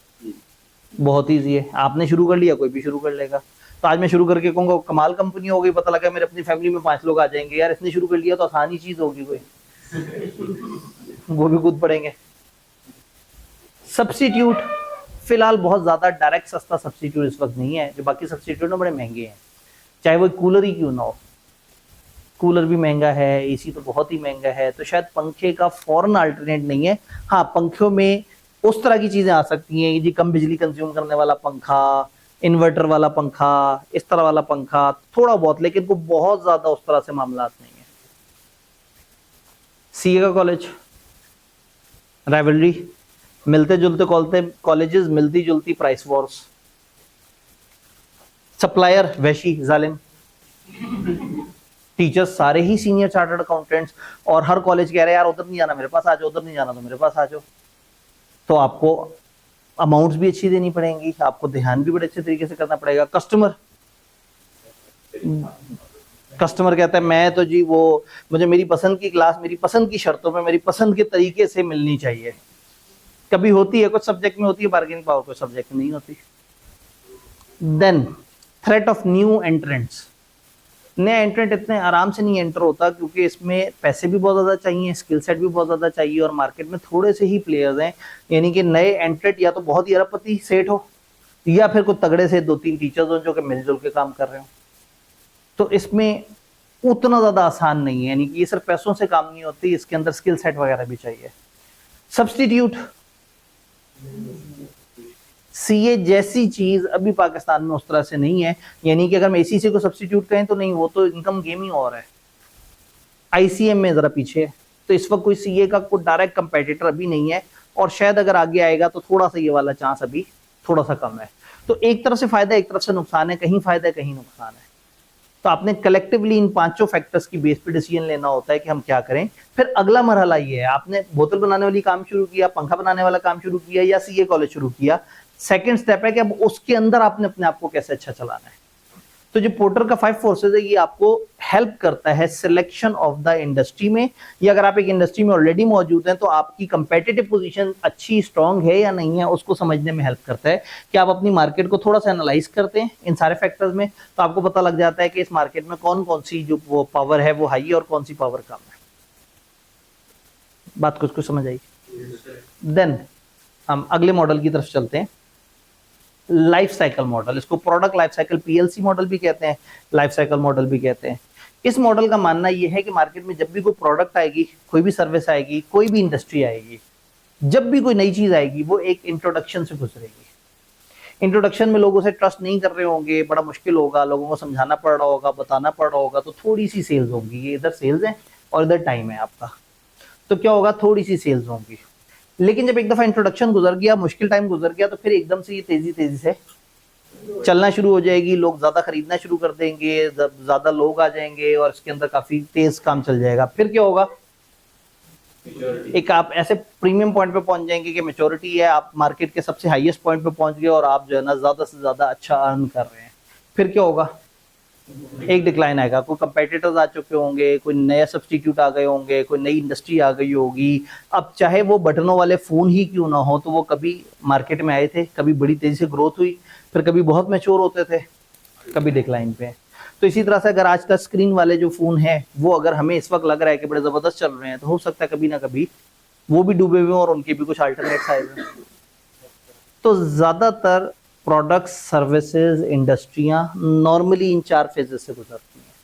S1: बहुत ईजी है, आपने शुरू कर लिया, कोई भी शुरू कर लेगा। तो आज मैं शुरू करके कहूंगा कमाल कंपनी हो गई, पता लगा मेरे अपनी फैमिली में 5 लोग आ जाएंगे, यार इसने शुरू कर लिया तो आसानी चीज होगी कोई, वो भी कूद पड़ेंगे। सब्स्टिट्यूट फिलहाल बहुत ज्यादा डायरेक्ट सस्ता सब्स्टिट्यूट इस वक्त नहीं है, जो बाकी सब्स्टिट्यूट बड़े महंगे हैं, चाहे वो कूलर ही क्यों ना हो। कूलर भी महंगा है, एसी तो बहुत ही महंगा है, तो शायद पंखे का फौरन अल्टरनेट नहीं है। हाँ, पंखों में उस तरह की चीजें आ सकती हैं जी, कम बिजली कंज्यूम करने वाला पंखा, इन्वर्टर वाला पंखा, इस तरह वाला पंखा, थोड़ा बहुत, लेकिन वो बहुत ज्यादा उस तरह से मामलात नहीं है। सीए का कॉलेज, राइवलरी, मिलते जुलते कॉलेजेस, मिलती जुलती प्राइस वॉर्स। सप्लायर वैशी जालिम, टीचर्स सारे ही सीनियर चार्टर्ड अकाउंटेंट्स, और हर कॉलेज कह रहे हैं यार उधर नहीं जाना मेरे पास आ जाओ, उधर नहीं जाना तो मेरे पास आ जाओ। तो आपको अमाउंट्स भी अच्छी देनी पड़ेंगी, आपको ध्यान भी बड़े अच्छे तरीके से करना पड़ेगा। कस्टमर कहता है मैं तो जी वो, मुझे मेरी पसंद की क्लास, मेरी पसंद की शर्तों में, मेरी पसंद के तरीके से मिलनी चाहिए। कभी होती है, कुछ सब्जेक्ट में होती है बार्गेनिंग पावर, कुछ सब्जेक्ट में नहीं होती। Then threat of new entrants, नया एंट्रेंट इतने आराम से नहीं एंटर होता, क्योंकि इसमें पैसे भी बहुत ज्यादा चाहिए, स्किल सेट भी बहुत ज्यादा चाहिए, और मार्केट में थोड़े से ही प्लेयर्स हैं। यानी कि नए एंट्रेंट या तो बहुत ही अरबपति सेठ हो, या फिर कुछ तगड़े से 2-3 टीचर्स हो जो कि मिलजुल के काम कर रहे हो। तो इसमें उतना ज्यादा आसान नहीं है, यानी कि ये सिर्फ पैसों से काम नहीं होती, इसके अंदर स्किल सेट वगैरह भी चाहिए। सब्स्टिट्यूट, सीए जैसी चीज अभी पाकिस्तान में उस तरह से नहीं है, यानी कि अगर हम एसीसी को सब्स्टिट्यूट कहें तो नहीं, वो तो इनकम गेम ही और है। आईसीएम में जरा पीछे है, तो इस वक्त कोई सीए का कोई डायरेक्ट कंपेटिटर अभी नहीं है, और शायद अगर आगे आएगा तो थोड़ा सा ये वाला चांस अभी थोड़ा सा कम है। तो एक तरफ से फायदा, एक तरफ से नुकसान है, कहीं फायदा है कहीं नुकसान है। तो आपने कलेक्टिवली इन 5 फैक्टर्स की बेस पे डिसीजन लेना होता है कि हम क्या करें। फिर अगला मरहला ये है, आपने बोतल बनाने वाली काम शुरू किया, पंखा बनाने वाला काम शुरू किया, या सीए कॉलेज शुरू किया। सेकंड स्टेप है कि अब उसके अंदर आपने अपने आप को कैसे अच्छा चलाना है। तो जो पोर्टर का 5 फोर्सेस है ये आपको हेल्प करता है सिलेक्शन ऑफ द इंडस्ट्री में, या अगर आप एक इंडस्ट्री में ऑलरेडी मौजूद हैं तो आपकी कंपेटिटिव पोजीशन अच्छी स्ट्रांग है या नहीं है उसको समझने में हेल्प करता है कि आप अपनी मार्केट को थोड़ा सा एनालाइज करते हैं इन सारे फैक्टर्स में, तो आपको पता लग जाता है कि इस मार्केट में कौन कौन सी जो वो पावर है वो हाई है और कौन सी पावर कम है। बात कुछ समझ आई? देन हम अगले मॉडल की तरफ चलते हैं, लाइफ साइकिल मॉडल। इसको product life cycle PLC model भी कहते हैं, लाइफ साइकिल मॉडल भी कहते हैं। इस मॉडल का मानना यह है कि मार्केट में जब भी कोई प्रोडक्ट आएगी, कोई भी सर्विस आएगी, कोई भी इंडस्ट्री आएगी, जब भी कोई नई चीज आएगी वो एक इंट्रोडक्शन से गुजरेगी। इंट्रोडक्शन में लोग उसे ट्रस्ट नहीं कर रहे होंगे, बड़ा मुश्किल होगा, लोगों को समझाना पड़ रहा होगा, बताना पड़ रहा होगा, तो थोड़ी सी सेल्स होंगी। ये इधर सेल्स है और इधर टाइम है आपका, तो क्या होगा, थोड़ी सी सेल्स होंगी। लेकिन जब एक दफा इंट्रोडक्शन गुजर गया, मुश्किल टाइम गुजर गया, तो फिर एकदम से ये तेजी से चलना शुरू हो जाएगी, लोग ज्यादा खरीदना शुरू कर देंगे, ज्यादा लोग आ जाएंगे और इसके अंदर काफी तेज काम चल जाएगा। फिर क्या होगा, एक आप ऐसे प्रीमियम पॉइंट पे पहुंच जाएंगे कि मैच्योरिटी है, आप मार्केट के सबसे हाईएस्ट पॉइंट पे पहुंच गए और आप जो है ना ज्यादा से ज्यादा अच्छा अर्न कर रहे हैं। फिर क्या होगा, एक डिक्लाइन आएगा, कोई कंपेटिटर्स आ चुके होंगे, कोई नया सब्स्टिट्यूट आ गए होंगे, कोई नई इंडस्ट्री आ गई होगी। अब चाहे वो बटनों वाले फोन ही क्यों ना हो, तो वो कभी मार्केट में आए थे, कभी बड़ी तेजी से ग्रोथ हुई, फिर कभी बहुत मैच्योर होते थे, कभी डिक्लाइन पे। तो इसी तरह से अगर आज का स्क्रीन वाले जो फोन है वो अगर हमें इस वक्त लग रहा है कि बड़े जबरदस्त चल रहे हैं, तो हो सकता है कभी ना कभी वो भी डूबे हुए और उनके भी कुछ अल्टरनेट्स आए हुए। तो ज्यादातर प्रोडक्ट्स, सर्विसेज, इंडस्ट्रियां नॉर्मली इन 4 फेजेस से गुजरती हैं।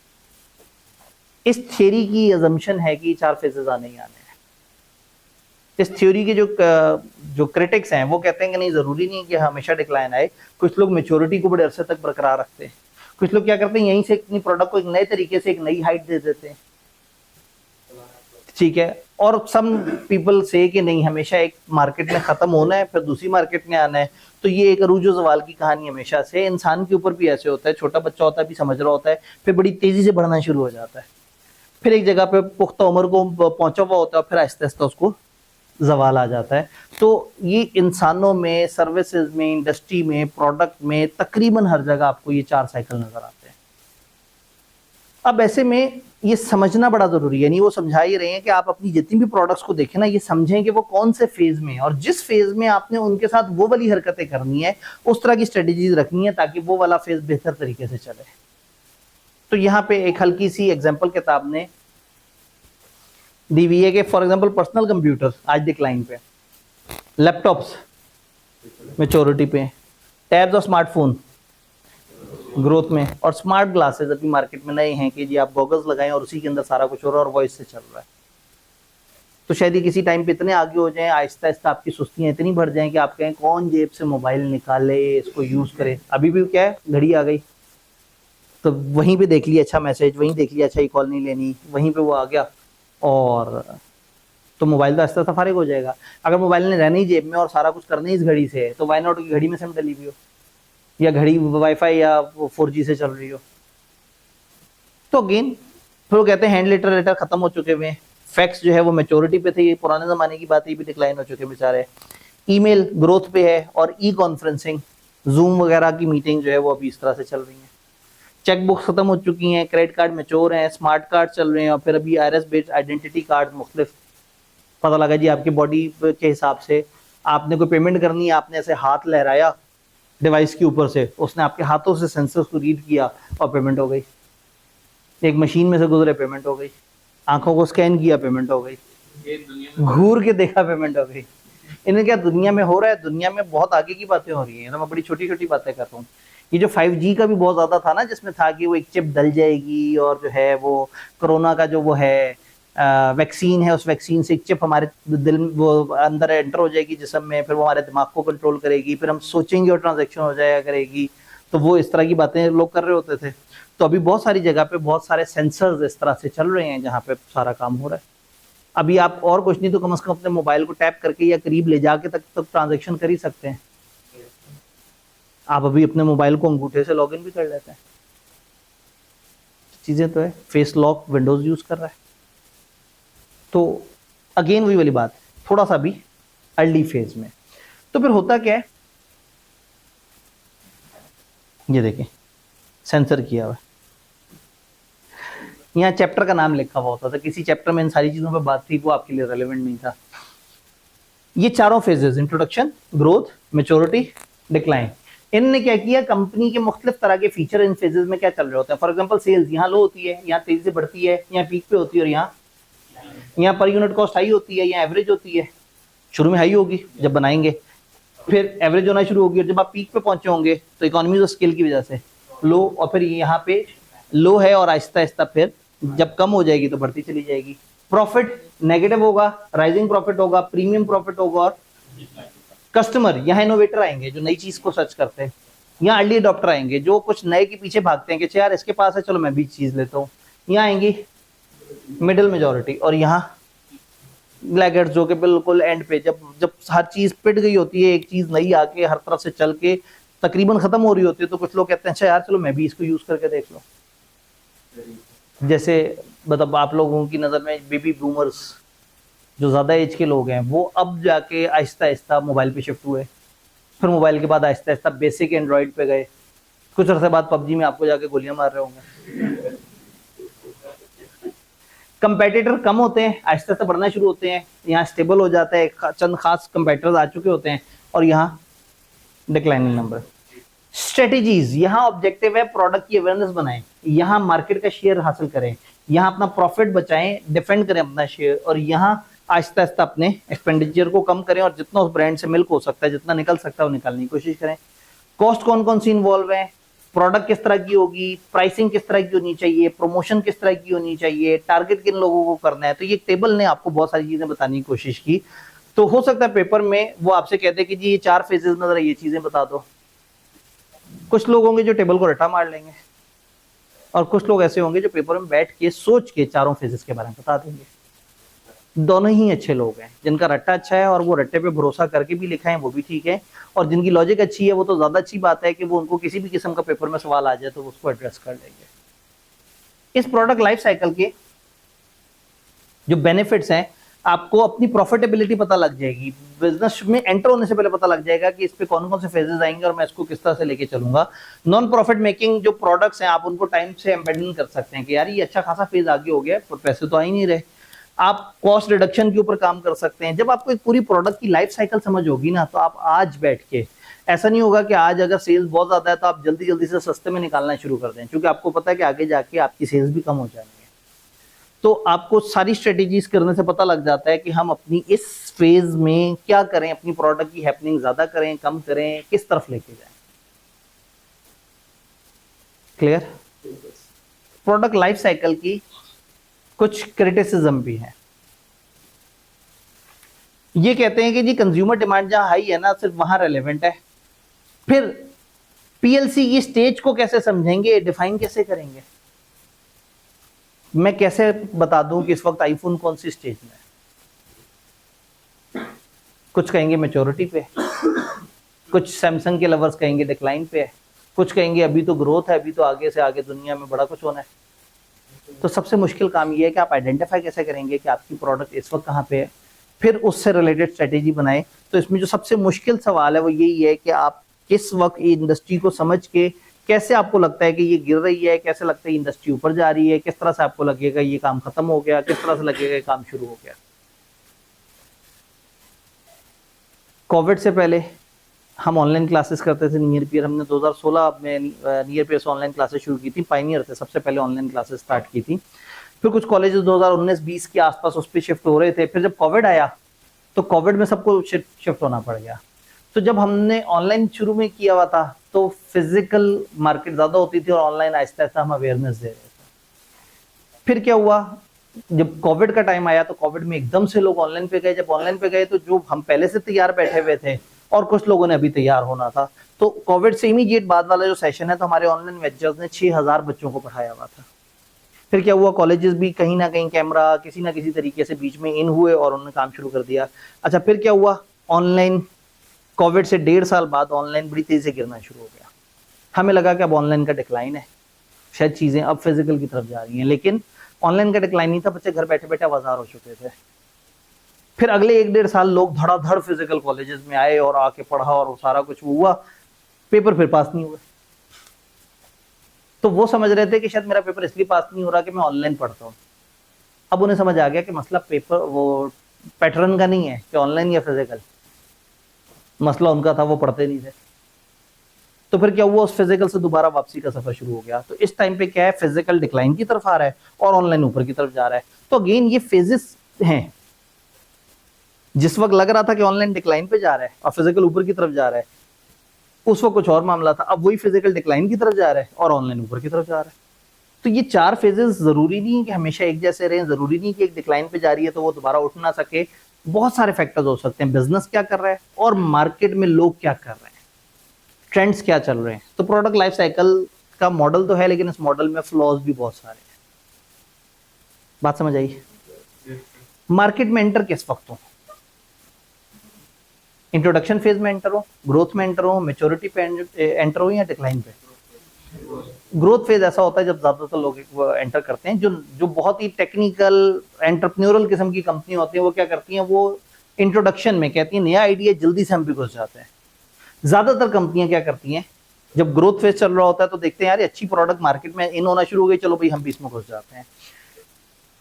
S1: इस थ्योरी की अजम्पशन है कि 4 फेजेस आने ही आने हैं। इस थ्योरी के जो क्रिटिक्स हैं वो कहते हैं कि नहीं, जरूरी नहीं कि हमेशा डिक्लाइन आए। कुछ लोग मेच्योरिटी को बड़े अरसे तक बरकरार रखते हैं, कुछ लोग क्या करते हैं, यहीं से अपनी प्रोडक्ट को एक नए तरीके से एक नई हाइट दे देते हैं, ठीक है। और सम पीपल से कि नहीं, हमेशा एक मार्केट में खत्म होना है फिर दूसरी मार्केट में आना है। तो ये एक अरूज ज़वाल की कहानी हमेशा से इंसान के ऊपर भी ऐसे होता है। छोटा बच्चा होता है, भी समझ रहा होता है, फिर बड़ी तेजी से बढ़ना शुरू हो जाता है, फिर एक जगह पे पुख्ता उम्र को पहुंचा हुआ होता है और फिर आहिस्ता आहिस्ता उसको जवाल आ जाता है। तो ये इंसानों में, सर्विसेज में, इंडस्ट्री में, प्रोडक्ट में, तकरीबन हर जगह आपको ये 4 साइकिल नजर आते हैं। अब ऐसे में ये समझना बड़ा जरूरी है। नहीं, वो समझा ही रहे हैं कि आप अपनी जितनी भी प्रोडक्ट्स को देखें ना, ये समझें कि वो कौन से फेज में है, और जिस फेज में आपने उनके साथ वो वाली हरकतें करनी है, उस तरह की स्ट्रेटेजीज रखनी है ताकि वो वाला फेज बेहतर तरीके से चले। तो यहाँ पे एक हल्की सी एग्जाम्पल किताब ने दी हुई है कि फॉर एग्जाम्पल पर्सनल कंप्यूटर आज डिक्लाइन पे, लैपटॉप्स मैच्योरिटी पे, टैब्स और स्मार्टफोन ग्रोथ में, और स्मार्ट ग्लासेस अभी मार्केट में नए हैं कि जी आप गॉगल्स लगाएं और उसी के अंदर सारा कुछ हो रहा है और वॉइस से चल रहा है। तो शायद ही किसी टाइम पे इतने आगे हो जाएं, आहिस्ता आहिस्ता आपकी सुस्तियां इतनी बढ़ जाएं कि आप कहें कौन जेब से मोबाइल निकाले, इसको यूज करे। अभी भी क्या है, घड़ी आ गई तो वहीं पे देख लिया अच्छा मैसेज, वहीं देख लिया अच्छा ये कॉल नहीं लेनी, वहीं पे वो आ गया, और तो मोबाइल तो आहिस्ता आहिस्ता फारिग हो जाएगा। अगर मोबाइल ने रहना ही जेब में और सारा कुछ करना ही इस घड़ी से है, तो वाई नॉट की घड़ी में सिम डली हुई हो, या घड़ी वाईफाई या 4G से चल रही हो। तो अगेन फिर वो कहते हैं हैंड लेटर खत्म हो चुके हुए हैं, फैक्स जो है वो मैच्योरिटी पे थे, ये पुराने जमाने की बात है, ये भी डिक्लाइन हो चुके हैं बेचारे। ईमेल ग्रोथ पे है, और ई कॉन्फ्रेंसिंग, जूम वगैरह की मीटिंग जो है वो अभी इस तरह से चल रही है। चेक बुक्स खत्म हो चुकी हैं, क्रेडिट कार्ड मैच्योर हैं, स्मार्ट कार्ड चल रहे हैं, और फिर अभी आईआरएस बेस्ड आइडेंटिटी कार्ड मुख्तलिफ पता लगा जी आपकी बॉडी के हिसाब से आपने कोई पेमेंट करनी है, आपने ऐसे हाथ लहराया डिवाइस के ऊपर से, उसने आपके हाथों से सेंसर्स को रीड किया और पेमेंट हो गई। एक मशीन में से गुजरे, पेमेंट हो गई। आंखों को स्कैन किया, पेमेंट हो गई। घूर के देखा, पेमेंट हो गई। इन्हें क्या दुनिया में हो रहा है, दुनिया में बहुत आगे की बातें हो रही हैं। तो मैं बड़ी छोटी छोटी बातें कर रहा हूँ। ये जो 5G का भी बहुत ज्यादा था ना, जिसमें था कि वो एक चिप डल जाएगी और जो है वो कोरोना का जो वो है वैक्सीन है, उस वैक्सीन से एक चिप हमारे दिल वो अंदर एंटर हो जाएगी जिस्म में, फिर वो हमारे दिमाग को कंट्रोल करेगी, फिर हम सोचेंगे और ट्रांजैक्शन हो जाया करेगी। तो वो इस तरह की बातें लोग कर रहे होते थे। तो अभी बहुत सारी जगह पे बहुत सारे सेंसर्स इस तरह से चल रहे हैं जहाँ पे सारा काम हो रहा है। अभी आप और कुछ नहीं तो कम से कम अपने मोबाइल को टैप करके या करीब ले जाके तक ट्रांजैक्शन कर ही सकते हैं। आप अभी अपने मोबाइल को अंगूठे से लॉगिन भी कर लेते हैं। चीजें तो है, फेस लॉक विंडोज यूज कर रहा है। तो अगेन वही वाली बात, थोड़ा सा भी अर्ली फेज में। तो फिर होता क्या है, ये देखें, सेंसर किया हुआ। यहाँ चैप्टर का नाम लिखा हुआ होता था, किसी चैप्टर में इन सारी चीजों पर बात थी, वो आपके लिए रेलेवेंट नहीं था। ये चारों phases, introduction, growth, maturity, decline, इनने क्या किया, कंपनी के मुख्तलिफ तरह के फीचर इन फेजेस में क्या चल रहे होते हैं। फॉर एग्जांपल सेल्स यहाँ लो होती है, यहाँ तेजी से बढ़ती है, यहाँ पीक पे होती है, और यहाँ पर यूनिट कॉस्ट हाई होती है, यहाँ एवरेज होती है। शुरू में हाई होगी जब बनाएंगे, फिर एवरेज होना शुरू होगी, और जब आप पीक पे पहुंचे होंगे तो इकोनॉमीज ऑफ स्केल की वजह से लो, और फिर यहाँ पे लो है और आहिस्ता आहिस्ता फिर जब कम हो जाएगी तो बढ़ती चली जाएगी। प्रॉफिट नेगेटिव होगा, राइजिंग प्रॉफिट होगा, प्रीमियम प्रॉफिट होगा, और कस्टमर, यहाँ इनोवेटर आएंगे जो नई चीज को सर्च करते हैं, यहाँ अर्ली अडॉप्टर आएंगे जो कुछ नए के पीछे भागते हैं कि यार इसके पास है चलो मैं भी चीज लेता हूँ, यहाँ आएंगी मिडिल मेजॉरिटी, और यहाँ लैगर्ड्स जो कि बिल्कुल एंड पे, जब जब हर चीज पिट गई होती है, एक चीज नई आके हर तरफ से चल के तकरीबन खत्म हो रही होती है, तो कुछ लोग कहते हैं अच्छा यार चलो मैं भी इसको यूज करके देख लो। जैसे मतलब आप लोगों की नजर में बेबी बूमर्स जो ज्यादा एज के लोग हैं, वो अब जाके आहिस्ता आहिस्ता मोबाइल पे शिफ्ट हुए, फिर मोबाइल के बाद आहिस्ता आहिस्ता बेसिक एंड्रॉइड पे गए, कुछ अर्से बाद पबजी में आपको जाके गोलियां मार रहे होंगे। कंपेटिटर कम होते हैं, आहिस्ता आहिस्ता बढ़ना शुरू होते हैं, यहाँ स्टेबल हो जाता है, चंद खास कंपेटिटर्स आ चुके होते हैं, और यहाँ डिक्लाइनिंग नंबर। स्ट्रेटेजीज, यहाँ ऑब्जेक्टिव है प्रोडक्ट की अवेयरनेस बनाएं, यहाँ मार्केट का शेयर हासिल करें, यहाँ अपना प्रॉफिट बचाएं, डिफेंड करें अपना शेयर, और यहाँ आहिस्ता आहिस्ता अपने एक्सपेंडिचर को कम करें, और जितना उस ब्रांड से मिल्क हो सकता है, जितना निकल सकता है वो निकालने की कोशिश करें। कॉस्ट कौन कौन सी इन्वॉल्व है, प्रोडक्ट किस तरह की होगी, प्राइसिंग किस तरह की होनी चाहिए, प्रमोशन किस तरह की होनी चाहिए, टारगेट किन लोगों को करना है। तो ये टेबल ने आपको बहुत सारी चीजें बताने की कोशिश की। तो हो सकता है पेपर में वो आपसे कहते हैं कि जी ये 4 फेजेस में जरा ये चीजें बता दो। कुछ लोग होंगे जो टेबल को रट्टा मार लेंगे, और कुछ लोग ऐसे होंगे जो पेपर में बैठ के सोच के चारों फेजेस के बारे में बता देंगे। दोनों ही अच्छे लोग हैं, जिनका रट्टा अच्छा है और वो रट्टे पे भरोसा करके भी लिखा है वो भी ठीक है, और जिनकी लॉजिक अच्छी है वो तो ज्यादा अच्छी बात है कि वो उनको किसी भी किस्म का पेपर में सवाल आ जाए तो उसको एड्रेस कर लेंगे। इस प्रोडक्ट लाइफ साइकिल के जो बेनिफिट्स हैं, आपको अपनी प्रॉफिटेबिलिटी पता लग जाएगी, बिजनेस में एंटर होने से पहले पता लग जाएगा कि इस पे कौन कौन से फेजेस आएंगे और मैं इसको किस तरह से लेके चलूंगा। नॉन प्रॉफिट मेकिंग जो प्रोडक्ट्स हैं, आप उनको टाइम से एम्बेडिंग कर सकते हैं कि यार ये अच्छा खासा फेज आगे हो गया पर पैसे तो आ ही नहीं रहे। आप कॉस्ट रिडक्शन के ऊपर काम कर सकते हैं। जब आपको एक पूरी प्रोडक्ट की लाइफ साइकिल समझ होगी ना, तो आप आज बैठ के, ऐसा नहीं होगा कि आज अगर सेल्स बहुत ज्यादा है तो आप जल्दी जल्दी से सस्ते में निकालना शुरू कर दें, क्योंकि आपको पता है कि आगे जाके आपकी सेल्स भी कम हो जाएंगे। तो आपको सारी स्ट्रेटेजीज करने से पता लग जाता है कि हम अपनी इस फेज में क्या करें, अपनी प्रोडक्ट की हैपनिंग ज्यादा करें, कम करें, किस तरफ लेके जाएं। क्लियर? प्रोडक्ट लाइफ साइकिल की कुछ क्रिटिसिज्म भी है। ये कहते हैं कि जी कंज्यूमर डिमांड जहां हाई है ना, सिर्फ वहां रेलेवेंट है। फिर पीएलसी की स्टेज को कैसे समझेंगे, डिफाइन कैसे करेंगे? मैं कैसे बता दूं कि इस वक्त आईफोन कौन सी स्टेज में है? कुछ कहेंगे मैच्योरिटी पे, कुछ सैमसंग के लवर्स कहेंगे डिक्लाइन पे है, कुछ कहेंगे अभी तो ग्रोथ है, अभी तो आगे से आगे दुनिया में बड़ा कुछ होना है। तो सबसे मुश्किल काम ये है कि आप आइडेंटिफाई कैसे करेंगे कि आपकी प्रोडक्ट इस वक्त कहाँ पे है, फिर उससे रिलेटेड स्ट्रेटेजी बनाएं। तो इसमें जो सबसे मुश्किल सवाल है वो यही है कि आप किस वक्त इंडस्ट्री को समझ के, कैसे आपको लगता है कि ये गिर रही है, कैसे लगता है इंडस्ट्री ऊपर जा रही है, किस तरह से आपको लगेगा ये काम खत्म हो गया, किस तरह से लगेगा ये काम शुरू हो गया। कोविड से पहले हम ऑनलाइन क्लासेस करते थे नियर पीयर। हमने 2016 में नियर पीयर से ऑनलाइन क्लासेस शुरू की थी, पायनियर थे, सबसे पहले ऑनलाइन क्लासेस स्टार्ट की थी। फिर कुछ कॉलेजेस 2019-20 के आसपास उस पर शिफ्ट हो रहे थे। फिर जब कोविड आया तो कोविड में सबको शिफ्ट होना पड़ गया। तो जब हमने ऑनलाइन शुरू में किया हुआ था तो फिजिकल मार्केट ज्यादा होती थी और ऑनलाइन आहिस्ता आहिस्ता हम अवेयरनेस दे रहे थे। फिर क्या हुआ, जब कोविड का टाइम आया तो कोविड में एकदम से लोग ऑनलाइन पे गए। जब ऑनलाइन पे गए तो जो हम पहले से तैयार बैठे हुए थे और कुछ लोगों ने अभी तैयार होना था, तो कोविड से इमीडिएट बाद वाला जो सेशन है तो हमारे ऑनलाइन लेक्चर्स ने 6000 बच्चों को पढ़ाया हुआ था। फिर क्या हुआ, कॉलेजेस भी कहीं ना कहीं कैमरा किसी ना किसी तरीके से बीच में इन हुए और उन्होंने काम शुरू कर दिया। अच्छा, फिर क्या हुआ, ऑनलाइन कोविड से 1.5 साल बाद ऑनलाइन बड़ी तेजी से गिरना शुरू हो गया। हमें लगा कि अब ऑनलाइन का डिक्लाइन है, शायद चीजें अब फिजिकल की तरफ जा रही हैं, लेकिन ऑनलाइन का डिक्लाइन नहीं था। बच्चे घर बैठे बैठे आवाजार हो चुके थे। फिर अगले 1-1.5 साल लोग धड़ाधड़ फिजिकल कॉलेजेस में आए और आके पढ़ा और सारा कुछ हुआ। पेपर फिर पास नहीं हुए। तो वो समझ रहे थे कि शायद मेरा पेपर इसलिए पास नहीं हो रहा कि मैं ऑनलाइन पढ़ता हूँ। अब उन्हें समझ आ गया कि मसला पेपर वो पैटर्न का नहीं है कि ऑनलाइन या फिजिकल, मसला उनका था वो पढ़ते नहीं थे। तो फिर क्या हुआ, उस फिजिकल से दोबारा वापसी का सफर शुरू हो गया। तो इस टाइम पे क्या है, फिजिकल डिक्लाइन की तरफ आ रहा है और ऑनलाइन ऊपर की तरफ जा रहा है। तो अगेन ये फेजेस हैं। जिस वक्त लग रहा था कि ऑनलाइन डिक्लाइन पे जा रहा है और फिजिकल ऊपर की तरफ जा रहा है, उस वक्त कुछ और मामला था। अब वही फिजिकल डिक्लाइन की तरफ जा रहा है और ऑनलाइन ऊपर की तरफ जा रहा है। तो ये 4 फेजेस जरूरी नहीं है कि हमेशा एक जैसे रहें, जरूरी नहीं कि एक डिक्लाइन पे जा रही है तो वो दोबारा उठ ना सके। बहुत सारे फैक्टर्स हो सकते हैं, बिजनेस क्या कर रहा है और मार्केट में लोग क्या कर रहे हैं, ट्रेंड्स क्या चल रहे हैं। तो प्रोडक्ट लाइफ साइकिल का मॉडल तो है, लेकिन इस मॉडल में फ्लॉज भी बहुत सारे हैं। बात समझ आई? मार्केट में एंटर किस वक्त हो, इंट्रोडक्शन फेज में एंटर हो, ग्रोथ में एंटर हो, मैच्योरिटी पे एंटर हो या डिक्लाइन पे? ग्रोथ फेज ऐसा होता है जब ज्यादातर लोग एंटर करते हैं, जो बहुत ही टेक्निकल एंटरप्रेन्योरल किस्म की कंपनी होती है, वो क्या करती हैं, वो इंट्रोडक्शन में कहती है नया आइडिया, जल्दी से हम भी घुस जाते हैं। ज्यादातर कंपनियां क्या करती हैं, जब ग्रोथ फेज चल रहा होता है तो देखते हैं यार अच्छी प्रोडक्ट मार्केट में इन होना शुरू हो गई, चलो भाई हम भी इसमें घुस जाते हैं।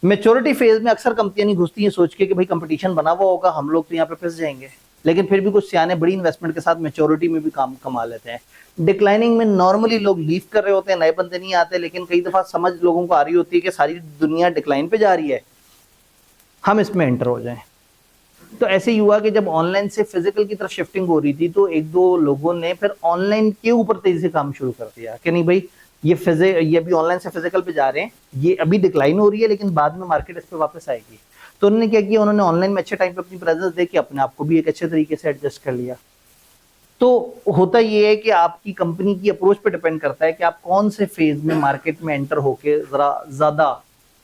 S1: मैच्योरिटी फेज में अक्सर कंपनियां नहीं घुसती हैं सोच के कि भाई कंपटीशन बना हुआ होगा, हम लोग तो यहाँ पे फंस जाएंगे, लेकिन फिर भी कुछ सियाने बड़ी इन्वेस्टमेंट के साथ मैच्योरिटी में भी काम कमा लेते हैं। डिक्लाइनिंग में नॉर्मली लोग लीव कर रहे होते हैं, नए बंदे नहीं आते, लेकिन कई दफा समझ लोगों को आ रही होती है कि सारी दुनिया डिक्लाइन पे जा रही है, हम इसमें एंटर हो जाएं। तो ऐसे ही हुआ कि जब ऑनलाइन से फिजिकल की तरफ शिफ्टिंग हो रही थी तो एक दो लोगों ने फिर ऑनलाइन के ऊपर तेजी से काम शुरू कर दिया कि नहीं भाई ये अभी ऑनलाइन से फिजिकल पे जा रहे हैं, ये अभी डिक्लाइन हो रही है लेकिन बाद में मार्केट इस पे वापस आएगी। तो उन्होंने क्या किया, उन्होंने ऑनलाइन में अच्छे टाइम पे अपनी प्रेजेंस देके अपने आप को भी एक अच्छे तरीके से एडजस्ट कर लिया। तो होता ये है कि आपकी कंपनी की अप्रोच पे डिपेंड करता है कि आप कौन से फेज में मार्केट में एंटर होके जरा ज्यादा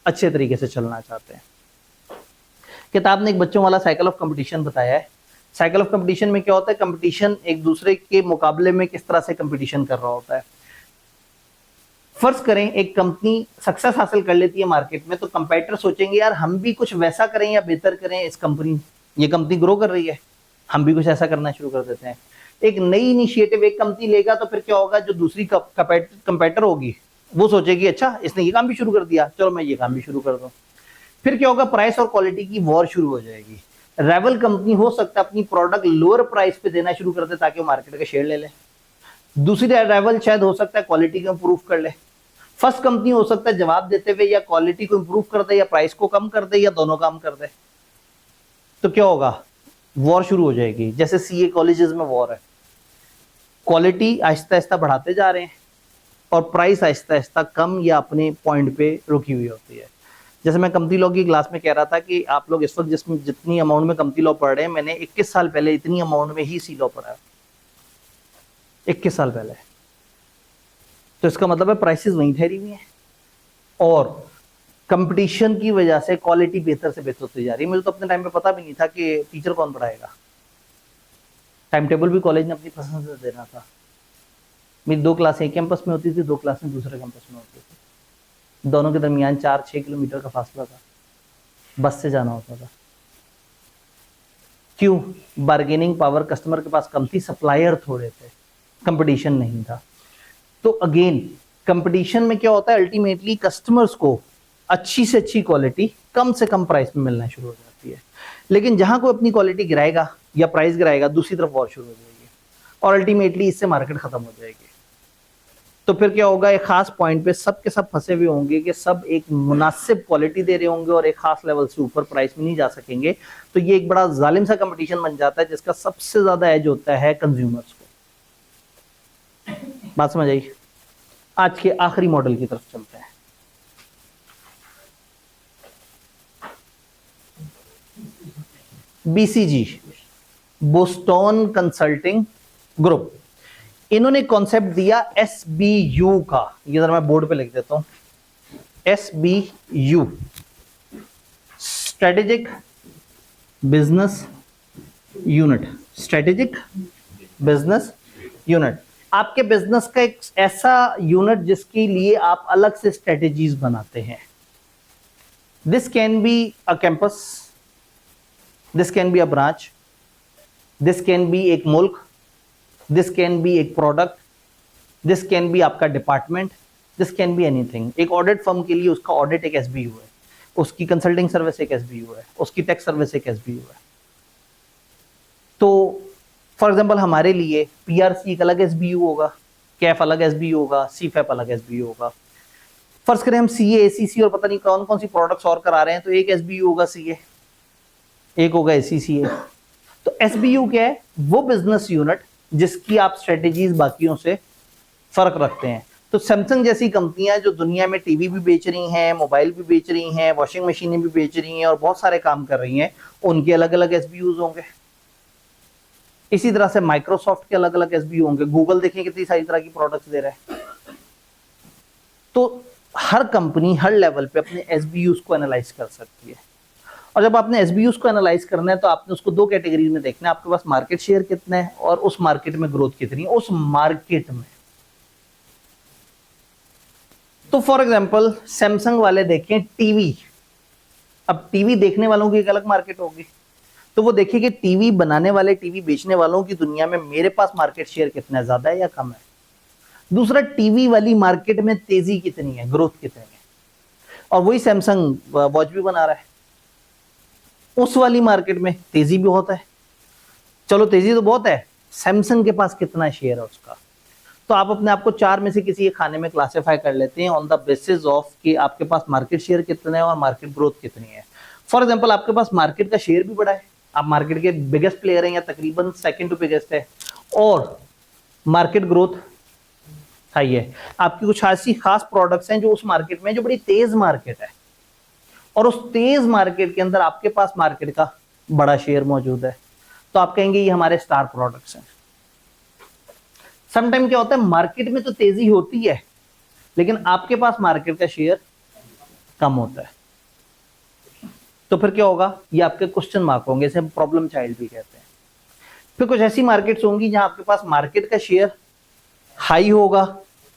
S1: अच्छे तरीके से चलना चाहते हैं। किताब ने एक बच्चों वाला साइकिल ऑफ कंपटीशन बताया है। साइकिल ऑफ कंपटीशन में क्या होता है, कंपटीशन एक दूसरे के मुकाबले में किस तरह से कंपटीशन कर रहा होता है। फर्ज करें एक कंपनी सक्सेस हासिल कर लेती है मार्केट में, तो कंपेटिटर सोचेंगे यार हम भी कुछ वैसा करें या बेहतर करें, ये कंपनी ग्रो कर रही है, हम भी कुछ ऐसा करना शुरू कर देते हैं। एक नई इनिशिएटिव एक कंपनी लेगा तो फिर क्या होगा, जो दूसरी कंपेटिटर होगी वो सोचेगी अच्छा इसने ये काम भी शुरू कर दिया, चलो मैं ये काम भी शुरू कर दूं। फिर क्या होगा, प्राइस और क्वालिटी की वॉर शुरू हो जाएगी। राइवल कंपनी हो सकता है अपनी प्रोडक्ट लोअर प्राइस पे देना शुरू कर दे ताकि वो मार्केट का शेयर ले ले। दूसरी राइवल शायद हो सकता है क्वालिटी को इंप्रूव कर ले। फर्स्ट कंपनी हो सकता है जवाब देते हुए या क्वालिटी को इंप्रूव कर दे या प्राइस को कम कर दे या दोनों काम कर दे। तो क्या होगा, वॉर शुरू हो जाएगी। जैसे सीए कॉलेजेस में वॉर है, क्वालिटी आहिस्ता आहिस्ता बढ़ाते जा रहे हैं और प्राइस आहिस्ता आहिस्ता कम या अपने पॉइंट पे रुकी हुई होती है। जैसे मैं कंपनी लॉ की क्लास में कह रहा था कि आप लोग इस वक्त जितनी अमाउंट में कंपनी लॉ पढ़ रहे हैं, मैंने 21 साल पहले इतनी अमाउंट में ही सी लॉ पढ़ा है, 21 साल पहले। तो इसका मतलब है प्राइसेस वहीं ठहरी हुई हैं और कंपटीशन की वजह से क्वालिटी बेहतर से बेहतर होती जा रही है। मुझे तो अपने टाइम पे पता भी नहीं था कि टीचर कौन पढ़ाएगा, टाइम टेबल भी कॉलेज ने अपनी पसंद से देना था। मेरी 2 क्लासें एक कैंपस में होती थी, 2 क्लासें दूसरे कैंपस में होती थी, दोनों के दरमियान 4-6 किलोमीटर का फासला था, बस से जाना होता था। क्यों? बार्गेनिंग पावर कस्टमर के पास कम थी, सप्लायर थोड़े थे, कंपटीशन नहीं था। तो अगेन कंपटीशन में क्या होता है, अल्टीमेटली कस्टमर्स को अच्छी से अच्छी क्वालिटी कम से कम प्राइस में मिलना शुरू हो जाती है। लेकिन जहां कोई अपनी क्वालिटी गिराएगा या प्राइस गिराएगा, दूसरी तरफ वॉर शुरू हो जाएगी और अल्टीमेटली इससे मार्केट खत्म हो जाएगी। तो फिर क्या होगा, एक खास पॉइंट पे सब के सब फंसे हुए होंगे कि सब एक मुनासिब क्वालिटी दे रहे होंगे और एक खास लेवल से ऊपर प्राइस में नहीं जा सकेंगे। तो ये एक बड़ा जालिम सा कंपटीशन बन जाता है जिसका सबसे ज्यादा एज होता है कंज्यूमर्स को। बात समझ आई? आज के आखिरी मॉडल की तरफ चलते हैं। बीसीजी, बोस्टन कंसल्टिंग ग्रुप, इन्होंने कॉन्सेप्ट दिया एसबीयू का। ये जरा मैं बोर्ड पे लिख देता हूं, SBU, strategic business unit. Strategic business unit आपके बिजनेस का एक ऐसा यूनिट जिसके लिए आप अलग से स्ट्रेटेजीज बनाते हैं। This can be a campus, this can be a branch, this can be एक मुल्क, दिस कैन बी एक प्रोडक्ट, दिस कैन बी आपका department, this can be anything. एक ऑडिट फर्म के लिए उसका ऑडिट एक एसबीयू है, उसकी कंसल्टिंग सर्विस एक एसबीयू है, उसकी टैक्स सर्विस एक एसबीयू है। तो फॉर एग्जांपल हमारे लिए पीआरसी एक अलग एसबीयू होगा, कैफ अलग एसबीयू होगा, सीफैप अलग एसबीयू होगा। फर्ज करें हम सीए, एसीसी और पता नहीं कौन कौन सी प्रोडक्ट्स और करा रहे हैं, तो एक एसबीयू होगा सीए, एक होगा एसीसीए। तो एसबीयू क्या है? वो बिजनेस यूनिट जिसकी आप स्ट्रेटेजीज बाकियों से फर्क रखते हैं। तो सैमसंग जैसी कंपनियां जो दुनिया में टीवी भी बेच रही हैं, मोबाइल भी बेच रही हैं, वॉशिंग मशीनें भी बेच रही हैं और बहुत सारे काम कर रही हैं, उनके अलग अलग एसबीयूज होंगे। इसी तरह से माइक्रोसॉफ्ट के अलग अलग एसबीयू होंगे। गूगल देखें कितनी सारी तरह की प्रोडक्ट्स दे रहा है। तो हर कंपनी हर लेवल पे अपने एसबीयूज को एनालाइज कर सकती है। और जब आपने एसबीयूज को एनालाइज करना है तो आपने उसको दो कैटेगरी में देखना है, आपके पास मार्केट शेयर कितना है और उस मार्केट में ग्रोथ कितनी है उस मार्केट में। तो फॉर एग्जांपल सैमसंग वाले देखें टीवी, अब टीवी देखने वालों की एक अलग मार्केट होगी, तो वो देखिए कि टीवी बनाने वाले, टीवी बेचने वालों की दुनिया में मेरे पास मार्केट शेयर कितना है, ज्यादा है या कम है। दूसरा, टीवी वाली मार्केट में तेजी कितनी है, ग्रोथ कितनी है। और वही सैमसंग वॉच भी बना रहा है, उस वाली मार्केट में तेजी भी बहुत है। चलो तेजी तो बहुत है, सैमसंग के पास कितना शेयर है उसका। तो आप अपने आप को चार में से किसी एक खाने में क्लासिफाई कर लेते हैं ऑन द बेसिस ऑफ कि आपके पास मार्केट शेयर कितना है और मार्केट ग्रोथ कितनी है। फॉर एग्जांपल आपके पास मार्केट का शेयर भी बड़ा है, आप मार्केट के बिगेस्ट प्लेयर हैं या तकरीबन सेकंड टू बिगेस्ट है, और मार्केट ग्रोथ हाई है। आपकी कुछ ऐसी खास प्रोडक्ट्स हैं जो उस मार्केट में जो बड़ी तेज मार्केट है, और उस तेज मार्केट के अंदर आपके पास मार्केट का बड़ा शेयर मौजूद है, तो आप कहेंगे ये हमारे स्टार प्रोडक्ट्स हैं। समटाइम क्या होता है, मार्केट में तो तेजी होती है लेकिन आपके पास मार्केट का शेयर कम होता है, तो फिर क्या होगा, ये आपके क्वेश्चन मार्क होंगे, इसे हम प्रॉब्लम चाइल्ड भी कहते हैं। फिर कुछ ऐसी मार्केट्स होंगी जहां आपके पास मार्केट का शेयर हाई होगा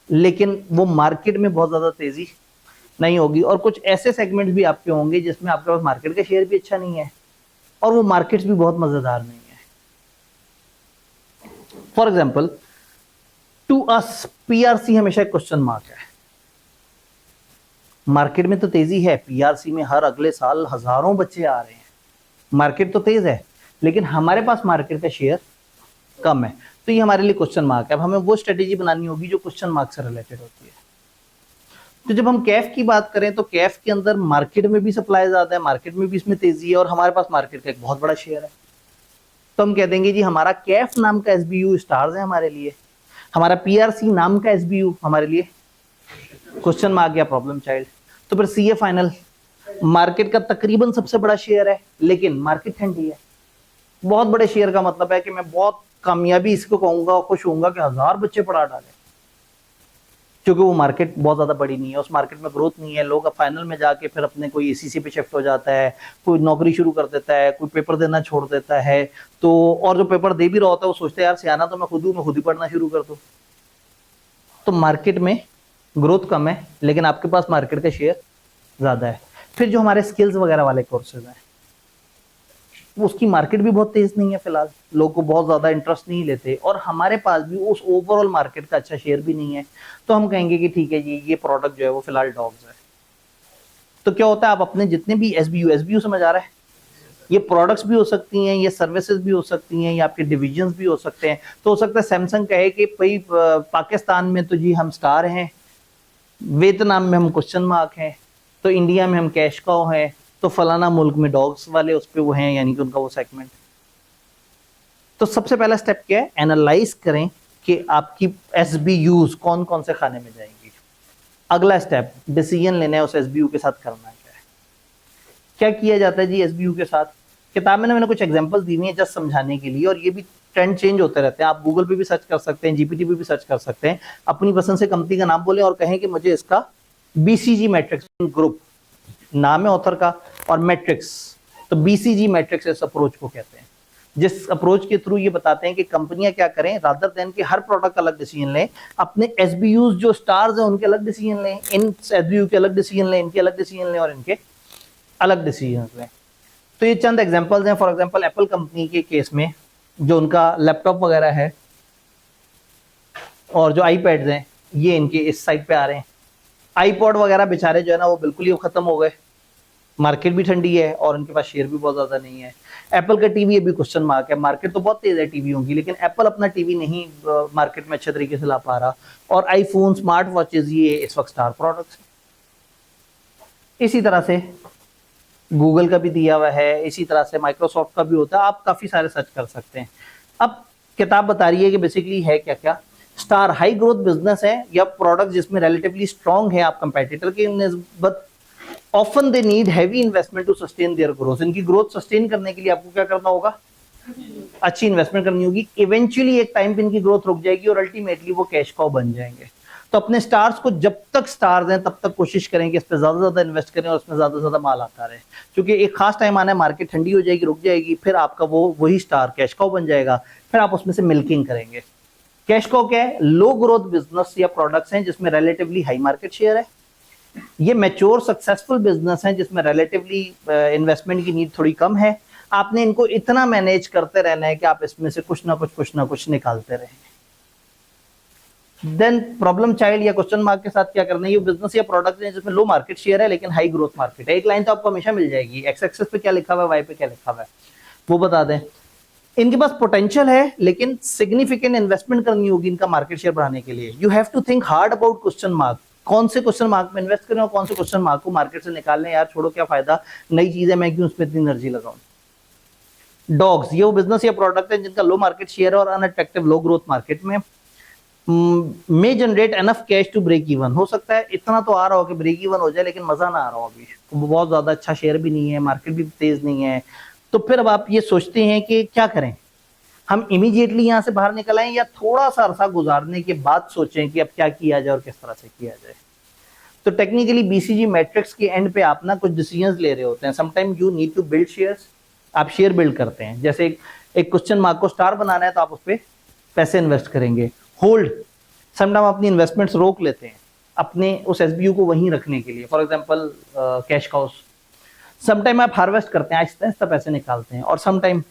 S1: लेकिन वो मार्केट में बहुत ज्यादा तेजी नहीं होगी, और कुछ ऐसे सेगमेंट्स भी आपके होंगे जिसमें आपके पास मार्केट का शेयर भी अच्छा नहीं है और वो मार्केट्स भी बहुत मजेदार नहीं है। For example to us PRC हमेशा एक क्वेश्चन मार्क है। मार्केट में तो तेजी है, पीआरसी में हर अगले साल हजारों बच्चे आ रहे हैं, मार्केट तो तेज है लेकिन हमारे पास मार्केट का शेयर कम है, तो ये हमारे लिए क्वेश्चन मार्क है। अब हमें वो स्ट्रेटेजी बनानी होगी जो क्वेश्चन मार्क से रिलेटेड होती है। तो जब हम कैफ की बात करें तो कैफ के अंदर मार्केट में भी सप्लाई ज्यादा है, मार्केट में भी इसमें तेजी है और हमारे पास मार्केट का एक बहुत बड़ा शेयर है, तो हम कह देंगे जी हमारा कैफ नाम का एसबीयू स्टार्स है हमारे लिए, हमारा पीआरसी नाम का एसबीयू हमारे लिए क्वेश्चन मार्क या प्रॉब्लम चाइल्ड। तो फिर सीए फाइनल, मार्केट का तकरीबन सबसे बड़ा शेयर है लेकिन मार्केट ठंडी है। बहुत बड़े शेयर का मतलब है कि मैं बहुत कामयाबी इसको कहूंगा और खुश होऊंगा कि 1000 बच्चे पढ़ा डाले, क्योंकि वो मार्केट बहुत ज्यादा बड़ी नहीं है, उस मार्केट में ग्रोथ नहीं है। लोग अब फाइनल में जाके फिर अपने कोई एसीसी पे शिफ्ट हो जाता है, कोई नौकरी शुरू कर देता है, कोई पेपर देना छोड़ देता है, तो और जो पेपर दे भी रहा होता है वो सोचता है यार सियाना तो मैं खुद ही पढ़ना शुरू कर दूं। तो मार्केट में ग्रोथ कम है लेकिन आपके पास मार्केट का शेयर ज्यादा है। फिर जो हमारे स्किल्स वगैरह वाले कोर्सेज हैं उसकी मार्केट भी बहुत तेज नहीं है, फिलहाल लोग को बहुत ज्यादा इंटरेस्ट नहीं लेते और हमारे पास भी उस ओवरऑल मार्केट का अच्छा शेयर भी नहीं है, तो हम कहेंगे कि ठीक है जी ये प्रोडक्ट जो है वो फिलहाल डॉग्स है। तो क्या होता है, आप अपने जितने भी एसबीयू समझ आ रहा है, ये प्रोडक्ट्स भी हो सकती हैं, ये सर्विसेज भी हो सकती हैं, ये आपके डिविजन्स भी हो सकते हैं। तो हो सकता है सैमसंग कहे कि भाई पाकिस्तान में तो जी हम स्टार हैं, वियतनाम में हम क्वेश्चन मार्क हैं, तो इंडिया में हम कैश काउ हैं, तो फलाना मुल्क में डॉग्स वाले उस पे वो हैं, यानी कि उनका वो सेगमेंट। तो सबसे पहला स्टेप क्या है, एनालाइज करें कि आपकी एसबीयूज कौन कौन से खाने में जाएंगी। अगला स्टेप डिसीजन लेना है उस एसबीयू के साथ करना क्या है। क्या किया जाता है जी एसबीयू के साथ, किताब में मैंने कुछ एग्जांपल्स दी हुई हैं जस्ट समझाने के लिए, और ये भी ट्रेंड चेंज होते रहते हैं। आप गूगल पे भी सर्च कर सकते हैं, जीपीटी पे भी सर्च कर सकते हैं, अपनी पसंद से कंपनी का नाम बोले और कहें कि मुझे इसका बीसीजी मैट्रिक्स ग्रुप नाम है ऑथर का और मैट्रिक्स, तो बीसीजी मैट्रिक्स इस अप्रोच को कहते हैं, जिस अप्रोच के थ्रू ये बताते हैं कि कंपनियां क्या करें, रादर देन कि हर प्रोडक्ट का अलग डिसीजन लें, अपने एसबीयूज जो स्टार्स हैं उनके अलग डिसीजन लें, इन एसबीयू के अलग डिसीजन लें, इनके अलग डिसीजन लें और इनके अलग डिसीजन लें। तो ये चंद एग्जांपल्स हैं। फॉर एग्जांपल एप्पल कंपनी के केस में जो उनका लैपटॉप वगैरह है और जो आईपैड्स हैं ये इनके इस साइड पे आ रहे हैं, आईपॉड वगैरह बेचारे जो है ना वो बिल्कुल ही खत्म हो गए, मार्केट भी ठंडी है और उनके पास शेयर भी बहुत ज्यादा नहीं है। एप्पल का टीवी अभी क्वेश्चन मार्क है, मार्केट तो बहुत तेज है टीवियों की, लेकिन एप्पल अपना टीवी नहीं मार्केट में अच्छे तरीके से ला पा रहा। और आईफोन, स्मार्ट वॉचेज, ये इस वक्त स्टार प्रोडक्ट्स है। इसी तरह से गूगल का भी दिया हुआ है, इसी तरह से माइक्रोसॉफ्ट का भी होता है, आप काफी सारे सर्च कर सकते हैं। अब किताब बता रही है कि बेसिकली है क्या क्या स्टार, हाई ग्रोथ बिजनेस है या प्रोडक्ट जिसमें रिलेटिवली स्ट्रांग है आप कंपेटिटर के निस्बत। Often they need heavy investment to sustain their growth, इनकी ग्रोथ सस्टेन करने के लिए आपको क्या करना होगा, अच्छी इन्वेस्टमेंट करनी होगी। इवेंचुअली एक टाइम पे इनकी ग्रोथ रुक जाएगी और अल्टीमेटली वो कैश काउ बन जाएंगे। तो अपने स्टार्स को जब तक स्टार्स हैं तब तक कोशिश करें कि इस पर ज्यादा से ज्यादा इन्वेस्ट करें और उसमें ज्यादा से ज्यादा माल आता रहे, क्योंकि एक खास टाइम आना है, मार्केट ठंडी हो जाएगी, रुक जाएगी, फिर आपका वो वही स्टार कैश काउ बन जाएगा, फिर आप उसमें से मिल्किंग करेंगे। कैश काउ क्या है, लो ग्रोथ बिजनेस या प्रोडक्ट्स हैं जिसमें रिलेटिवली हाई मार्केट शेयर है। ये मैच्योर सक्सेसफुल बिजनेस है जिसमें रिलेटिवली इन्वेस्टमेंट की नीड थोड़ी कम है। आपने इनको इतना मैनेज करते रहना है कि आप इसमें से कुछ ना कुछ निकालते रहें। देन प्रॉब्लम चाइल्ड या क्वेश्चन मार्क के साथ क्या करना है, ये बिजनेस या प्रोडक्ट है जिसमें लो मार्केट शेयर है लेकिन हाई ग्रोथ मार्केट है। एक लाइन तो आपको हमेशा मिल जाएगी, एक्स एक्सेस पे क्या लिखा हुआ है, वाई पे क्या लिखा हुआ है, वो बता दें। इनके पास पोटेंशियल है लेकिन सिग्निफिकेंट इन्वेस्टमेंट करनी होगी इनका मार्केट शेयर बढ़ाने के लिए। You have to think hard about question mark, कौन से क्वेश्चन मार्क में इन्वेस्ट करें और कौन से क्वेश्चन मार्क को मार्केट से निकालने, यार छोड़ो क्या फायदा, नई चीज है, मैं क्यों उस पर इतनी एनर्जी लगाऊं। डॉग्स, ये वो बिजनेस या प्रोडक्ट है जिनका लो मार्केट शेयर और अनअट्रैक्टिव लो ग्रोथ मार्केट में may generate enough cash to break even. हो सकता है इतना तो आ रहा हो कि ब्रेक इवन हो जाए लेकिन मजा ना आ रहा हो, अभी बहुत ज्यादा अच्छा शेयर भी नहीं है, मार्केट भी तेज नहीं है। तो फिर अब आप ये सोचते हैं कि क्या करें, हम इमीडिएटली यहां से बाहर निकल आए या थोड़ा सा अरसा गुजारने के बाद सोचें कि अब क्या किया जाए और किस तरह से किया जाए। तो टेक्निकली बीसीजी मैट्रिक्स के एंड पे आप ना कुछ डिसीजंस ले रहे होते हैं। Sometime you need to build shares, आप शेयर बिल्ड करते हैं। जैसे एक क्वेश्चन मार्क को स्टार बनाना है तो आप उस पर पैसे इन्वेस्ट करेंगे। होल्ड, समटाइम अपनी इन्वेस्टमेंट्स रोक लेते हैं अपने उस एसबीयू को वहीं रखने के लिए, for example cash cows. Sometime आप हार्वेस्ट करते हैं, आहिस्ता आहिस्ता पैसे निकालते हैं, और समटाइम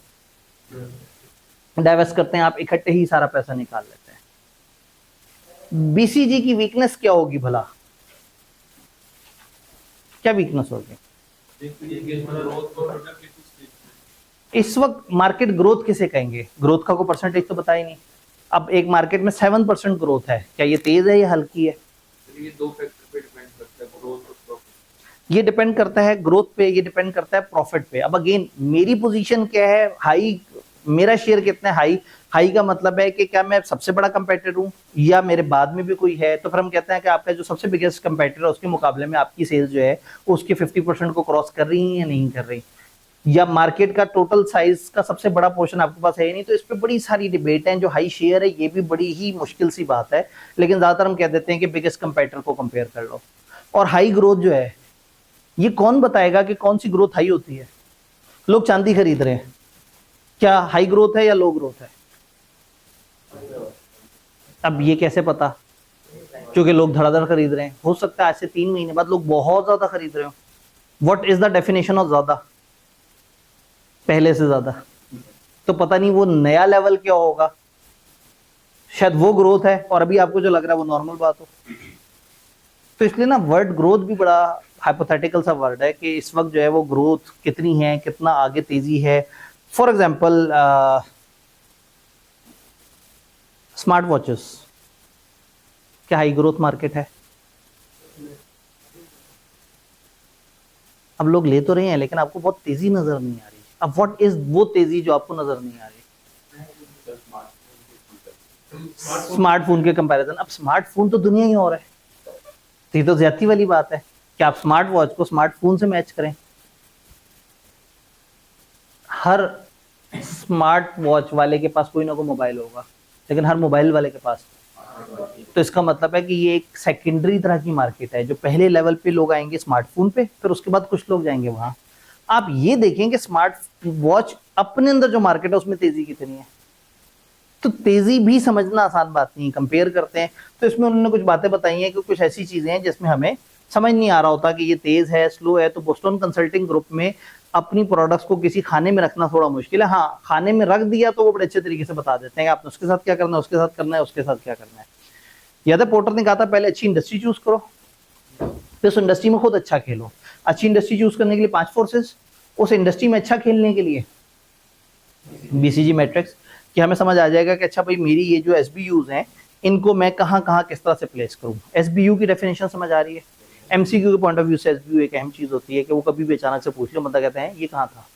S1: डाइवेस्ट करते हैं, आप इकट्ठे ही सारा पैसा निकाल लेते हैं। बीसीजी की वीकनेस क्या होगी भला, क्या वीकनेस होगी इस वक्त? मार्केट ग्रोथ किसे कहेंगे, ग्रोथ का कोई परसेंटेज तो बता ही नहीं। अब एक मार्केट में 7% ग्रोथ है, क्या ये तेज है या हल्की है?
S2: ये दो फैक्टर पे डिपेंड करता है, ग्रोथ और प्रॉफिट।
S1: ये डिपेंड करता है ग्रोथ पे, ये डिपेंड करता है प्रॉफिट पे। अब अगेन मेरी पोजीशन क्या है, हाई, मेरा शेयर कितना है हाई, हाई का मतलब है कि क्या मैं सबसे बड़ा कंपेटिटर हूं या मेरे बाद में भी कोई है। तो फिर हम कहते हैं कि आपका जो सबसे बिगेस्ट कंपेटिटर है उसके मुकाबले में आपकी सेल्स जो है उसके 50% को क्रॉस कर रही है या नहीं कर रही, या मार्केट का टोटल साइज का सबसे बड़ा पोर्शन आपके पास है ही नहीं। तो इस पे बड़ी सारी डिबेट है। जो हाई शेयर है ये भी बड़ी ही मुश्किल सी बात है, लेकिन ज्यादातर हम कह देते हैं कि बिगेस्ट कंपेटिटर को कंपेयर कर लो। और हाई ग्रोथ जो है ये कौन बताएगा कि कौन सी ग्रोथ हाई होती है? लोग चांदी खरीद रहे हैं, क्या हाई ग्रोथ है या लो ग्रोथ है? अब ये कैसे पता, क्योंकि लोग धड़ाधड़ खरीद रहे हैं। हो सकता है आज से 3 महीने बाद लोग बहुत ज्यादा खरीद रहे हो। What is the definition of ज्यादा? पहले से ज्यादा। तो पता नहीं वो नया लेवल क्या होगा, शायद वो ग्रोथ है और अभी आपको जो लग रहा है वो नॉर्मल बात हो। तो इसलिए ना वर्ड ग्रोथ भी बड़ा हाइपोथेटिकल सा वर्ड है कि इस वक्त जो है वो ग्रोथ कितनी है, कितना आगे तेजी है। फॉर एग्जाम्पल स्मार्ट वॉचेस, क्या हाई ग्रोथ मार्केट है? अब लोग ले तो रहे हैं लेकिन आपको बहुत तेजी नजर नहीं आ रही। अब व्हाट इज वो तेजी जो आपको नजर नहीं आ रही? स्मार्टफोन के कंपैरिजन। अब स्मार्टफोन तो दुनिया ही और है, तो ये तो ज्यादती वाली बात है कि आप स्मार्ट वॉच को स्मार्टफोन से मैच करें। हर स्मार्ट वॉच वाले के पास कोई ना कोई मोबाइल होगा, लेकिन हर मोबाइल वाले के पास। तो इसका मतलब है कि ये एक सेकेंडरी तरह की मार्केट है। जो पहले लेवल पे लोग आएंगे स्मार्टफोन पे, फिर उसके बाद कुछ लोग जाएंगे वहां। आप ये देखें कि स्मार्ट वॉच अपने अंदर जो मार्केट है उसमें तेजी कितनी है। तो तेजी भी समझना आसान बात नहीं, कंपेयर करते हैं। तो इसमें उन्होंने कुछ बातें बताई हैं कि कुछ ऐसी चीजें हैं जिसमें हमें समझ नहीं आ रहा होता कि ये तेज है स्लो है। तो बोस्टन कंसल्टिंग ग्रुप में अपनी प्रोडक्ट्स को किसी खाने में रखना थोड़ा मुश्किल है। हाँ, खाने में रख दिया तो वो बड़े अच्छे तरीके से बता देते हैं कि आपने उसके साथ क्या करना है, उसके साथ करना है, उसके साथ क्या करना है। याद है पोर्टर ने कहा था पहले अच्छी इंडस्ट्री चूज करो, फिर उस इंडस्ट्री में खुद अच्छा खेलो। अच्छी इंडस्ट्री चूज करने के लिए 5 फोर्सेस, उस इंडस्ट्री में अच्छा खेलने के लिए BCG मैट्रिक्स, कि हमें समझ आ जाएगा कि अच्छा भाई मेरी ये जो SBUs हैं इनको मैं कहाँ कहाँ किस तरह से प्लेस करूँ। SBU की डेफिनेशन समझ आ रही है। MCQ के पॉइंट ऑफ व्यू से SBU एक अहम चीज होती है कि वो कभी भी अचानक से पूछ लो, बंदा कहते हैं ये कहाँ था।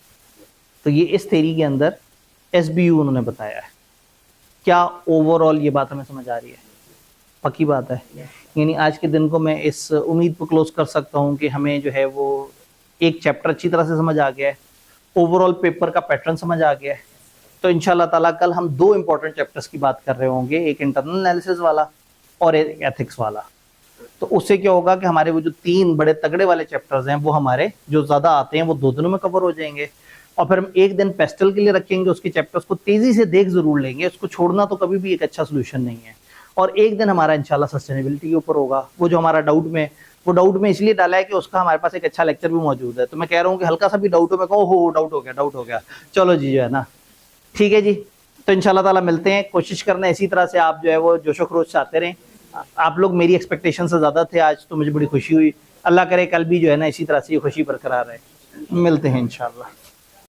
S1: तो ये इस थ्योरी के अंदर SBU उन्होंने बताया है। क्या ओवरऑल ये बात हमें समझ आ रही है? पक्की बात है। यानी आज के दिन को मैं इस उम्मीद पर क्लोज कर सकता हूँ कि हमें जो है वो एक चैप्टर अच्छी तरह से समझ आ गया है, ओवरऑल पेपर का पैटर्न समझ आ गया है। तो इंशाल्लाह ताला कल हम 2 इंपॉर्टेंट चैप्टर्स की बात कर रहे होंगे, एक इंटरनल एनालिसिस वाला और एक एथिक्स वाला। तो उससे क्या होगा कि हमारे वो जो 3 बड़े तगड़े वाले चैप्टर्स हैं वो हमारे जो ज्यादा आते हैं वो 2 दिनों में कवर हो जाएंगे। और फिर हम एक दिन पेस्टल के लिए रखेंगे, उसके चैप्टर्स को तेजी से देख जरूर लेंगे, उसको छोड़ना तो कभी भी एक अच्छा सोल्यूशन नहीं है। और एक दिन हमारा इंशाल्लाह सस्टेनेबिलिटी के ऊपर होगा, वो जो हमारा डाउट में, वो डाउट में इसलिए डाला है कि उसका हमारे पास एक अच्छा लेक्चर भी मौजूद है। तो मैं कह रहा हूँ कि हल्का सा भी डाउट हो, मैं कहूँ हो डाउट हो गया, चलो जी जो है ना, ठीक है जी। तो इंशाल्लाह ताला मिलते हैं, कोशिश करना इसी तरह से आप जो है वो जोशो खरोश से आते रहें। आप लोग मेरी एक्सपेक्टेशन से ज़्यादा थे आज, तो मुझे बड़ी खुशी हुई। अल्लाह करे कल भी जो है ना इसी तरह से ये खुशी बरकरार रहे। मिलते हैं इंशाल्लाह।